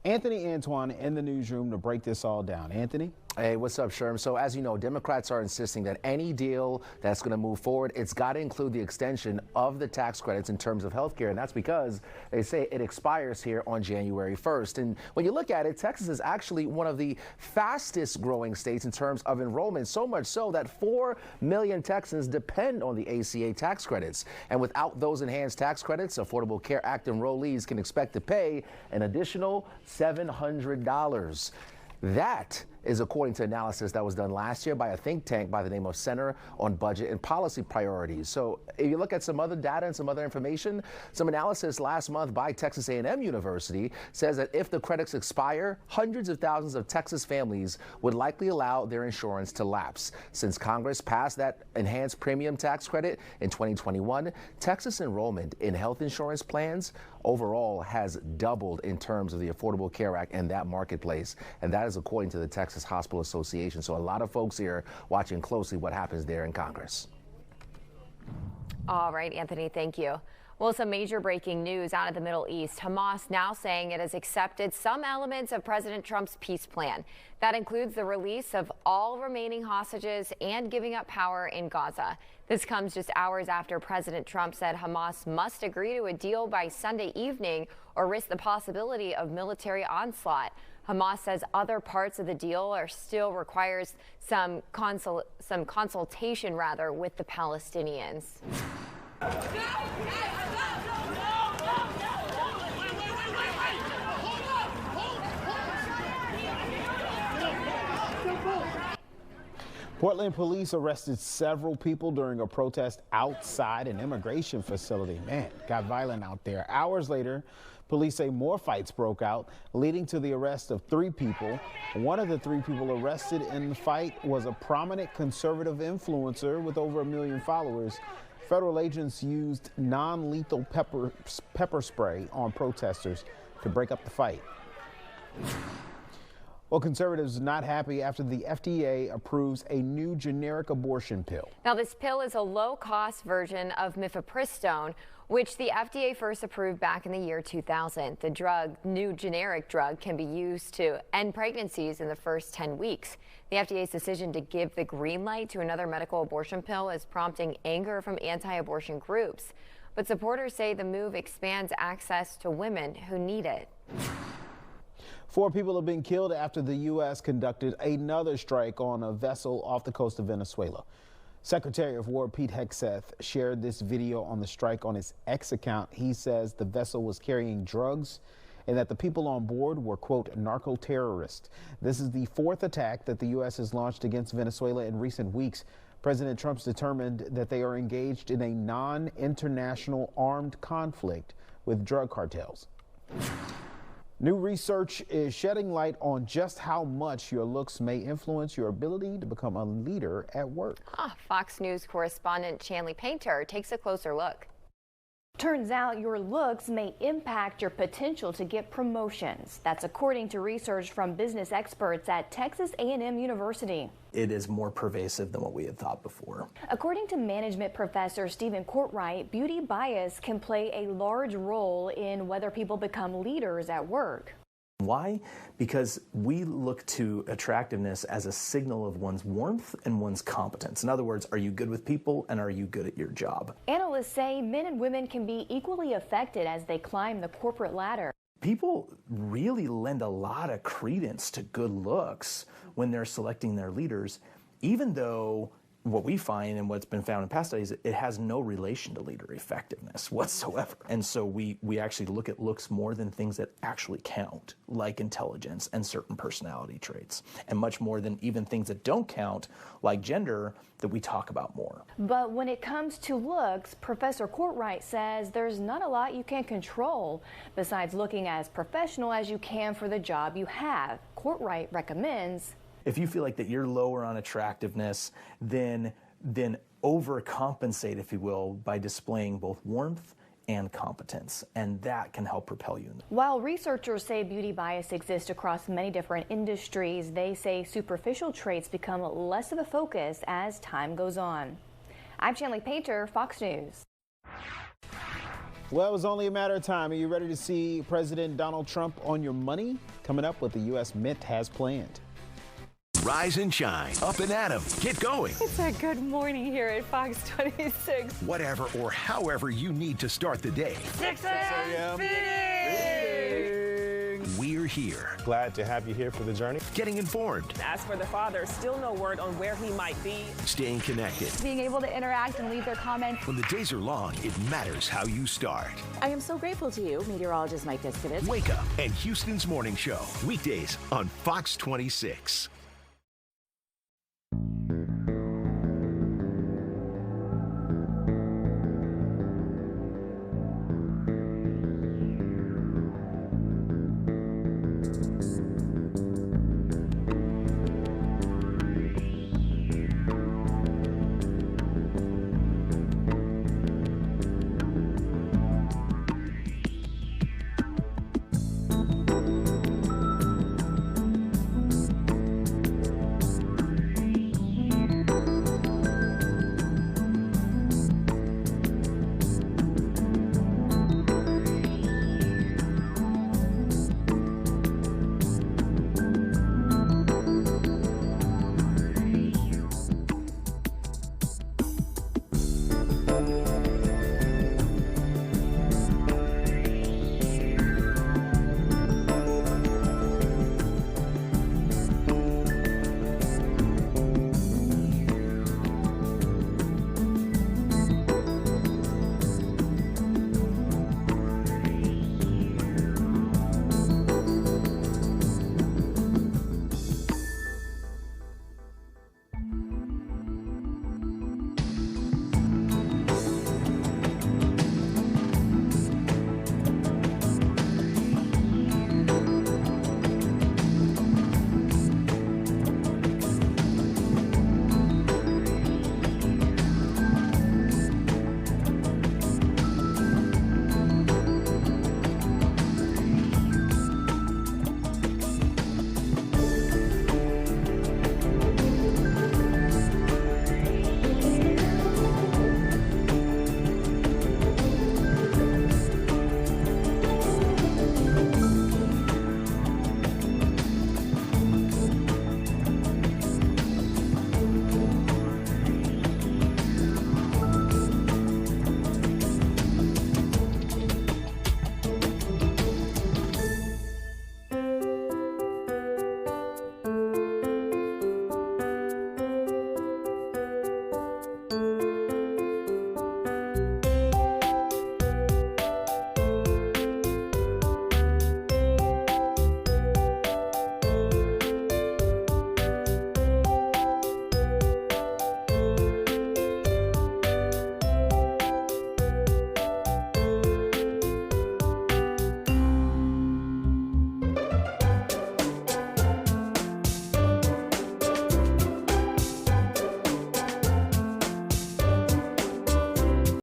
Anthony Antoine in the newsroom to break this all down. Anthony? Hey, what's up, Sherm? So as you know, Democrats are insisting that any deal that's going to move forward, it's got to include the extension of the tax credits in terms of health care. And that's because they say it expires here on January 1st. And when you look at it, Texas is actually one of the fastest growing states in terms of enrollment, so much so that 4 million Texans depend on the ACA tax credits. And without those enhanced tax credits, Affordable Care Act enrollees can expect to pay an additional $700. That is according to analysis that was done last year by a think tank by the name of Center on Budget and Policy Priorities. So if you look at some other data and some other information, some analysis last month by Texas A&M University says that if the credits expire, hundreds of thousands of Texas families would likely allow their insurance to lapse. Since Congress passed that enhanced premium tax credit in 2021, Texas enrollment in health insurance plans overall has doubled in terms of the Affordable Care Act and that marketplace. And that is according to the Texas Hospital Association. So a lot of folks here watching closely what happens there in Congress. All right, Anthony, thank you. Well, some major breaking news out of the Middle East. Hamas now saying it has accepted some elements of President Trump's peace plan. That includes the release of all remaining hostages and giving up power in Gaza. This comes just hours after President Trump said Hamas must agree to a deal by Sunday evening or risk the possibility of military onslaught. Hamas says other parts of the deal are still requires some consultation with the Palestinians. Portland police arrested several people during a protest outside an immigration facility. Man, got violent out there. Hours later, police say more fights broke out, leading to the arrest of 3 people. One of the 3 people arrested in the fight was a prominent conservative influencer with over 1 million followers. Federal agents used non-lethal pepper spray on protesters to break up the fight. Well, conservatives are not happy after the FDA approves a new generic abortion pill. Now, this pill is a low-cost version of mifepristone, which the FDA first approved back in the year 2000. The new generic drug, can be used to end pregnancies in the first 10 weeks. The FDA's decision to give the green light to another medical abortion pill is prompting anger from anti-abortion groups. But supporters say the move expands access to women who need it. 4 people have been killed after the U.S. conducted another strike on a vessel off the coast of Venezuela. Secretary of War Pete Hegseth shared this video on the strike on his X account. He says the vessel was carrying drugs and that the people on board were, quote, narco-terrorists. This is the 4th attack that the U.S. has launched against Venezuela in recent weeks. President Trump's determined that they are engaged in a non-international armed conflict with drug cartels. New research is shedding light on just how much your looks may influence your ability to become a leader at work. Fox News correspondent Shanley Painter takes a closer look. Turns out your looks may impact your potential to get promotions. That's according to research from business experts at Texas A&M University. It is more pervasive than what we had thought before. According to management professor Stephen Courtright, beauty bias can play a large role in whether people become leaders at work. Why? Because we look to attractiveness as a signal of one's warmth and one's competence. In other words, are you good with people and are you good at your job? Analysts say men and women can be equally affected as they climb the corporate ladder. People really lend a lot of credence to good looks when they're selecting their leaders, even though what we find and what's been found in past studies, it has no relation to leader effectiveness whatsoever. And so we actually look at looks more than things that actually count, like intelligence and certain personality traits, and much more than even things that don't count, like gender, that we talk about more. But when it comes to looks, Professor Courtright says there's not a lot you can control besides looking as professional as you can for the job you have. Courtright recommends if you feel like that you're lower on attractiveness, then overcompensate, if you will, by displaying both warmth and competence, and that can help propel you. While researchers say beauty bias exists across many different industries, they say superficial traits become less of a focus as time goes on. I'm Shanley Painter, Fox News. Well, it was only a matter of time. Are you ready to see President Donald Trump on your money? Coming up, what the U.S. Mint has planned. Rise and shine. Up and at 'em. Get going. It's a good morning here at Fox 26. Whatever or however you need to start the day. 6 a.m. We're here. Glad to have you here for the journey. Getting informed. As for the father, still no word on where he might be. Staying connected. Being able to interact and leave their comments. When the days are long, it matters how you start. I am so grateful to you, meteorologist Mike Diskovitz. Wake Up and Houston's Morning Show. Weekdays on Fox 26.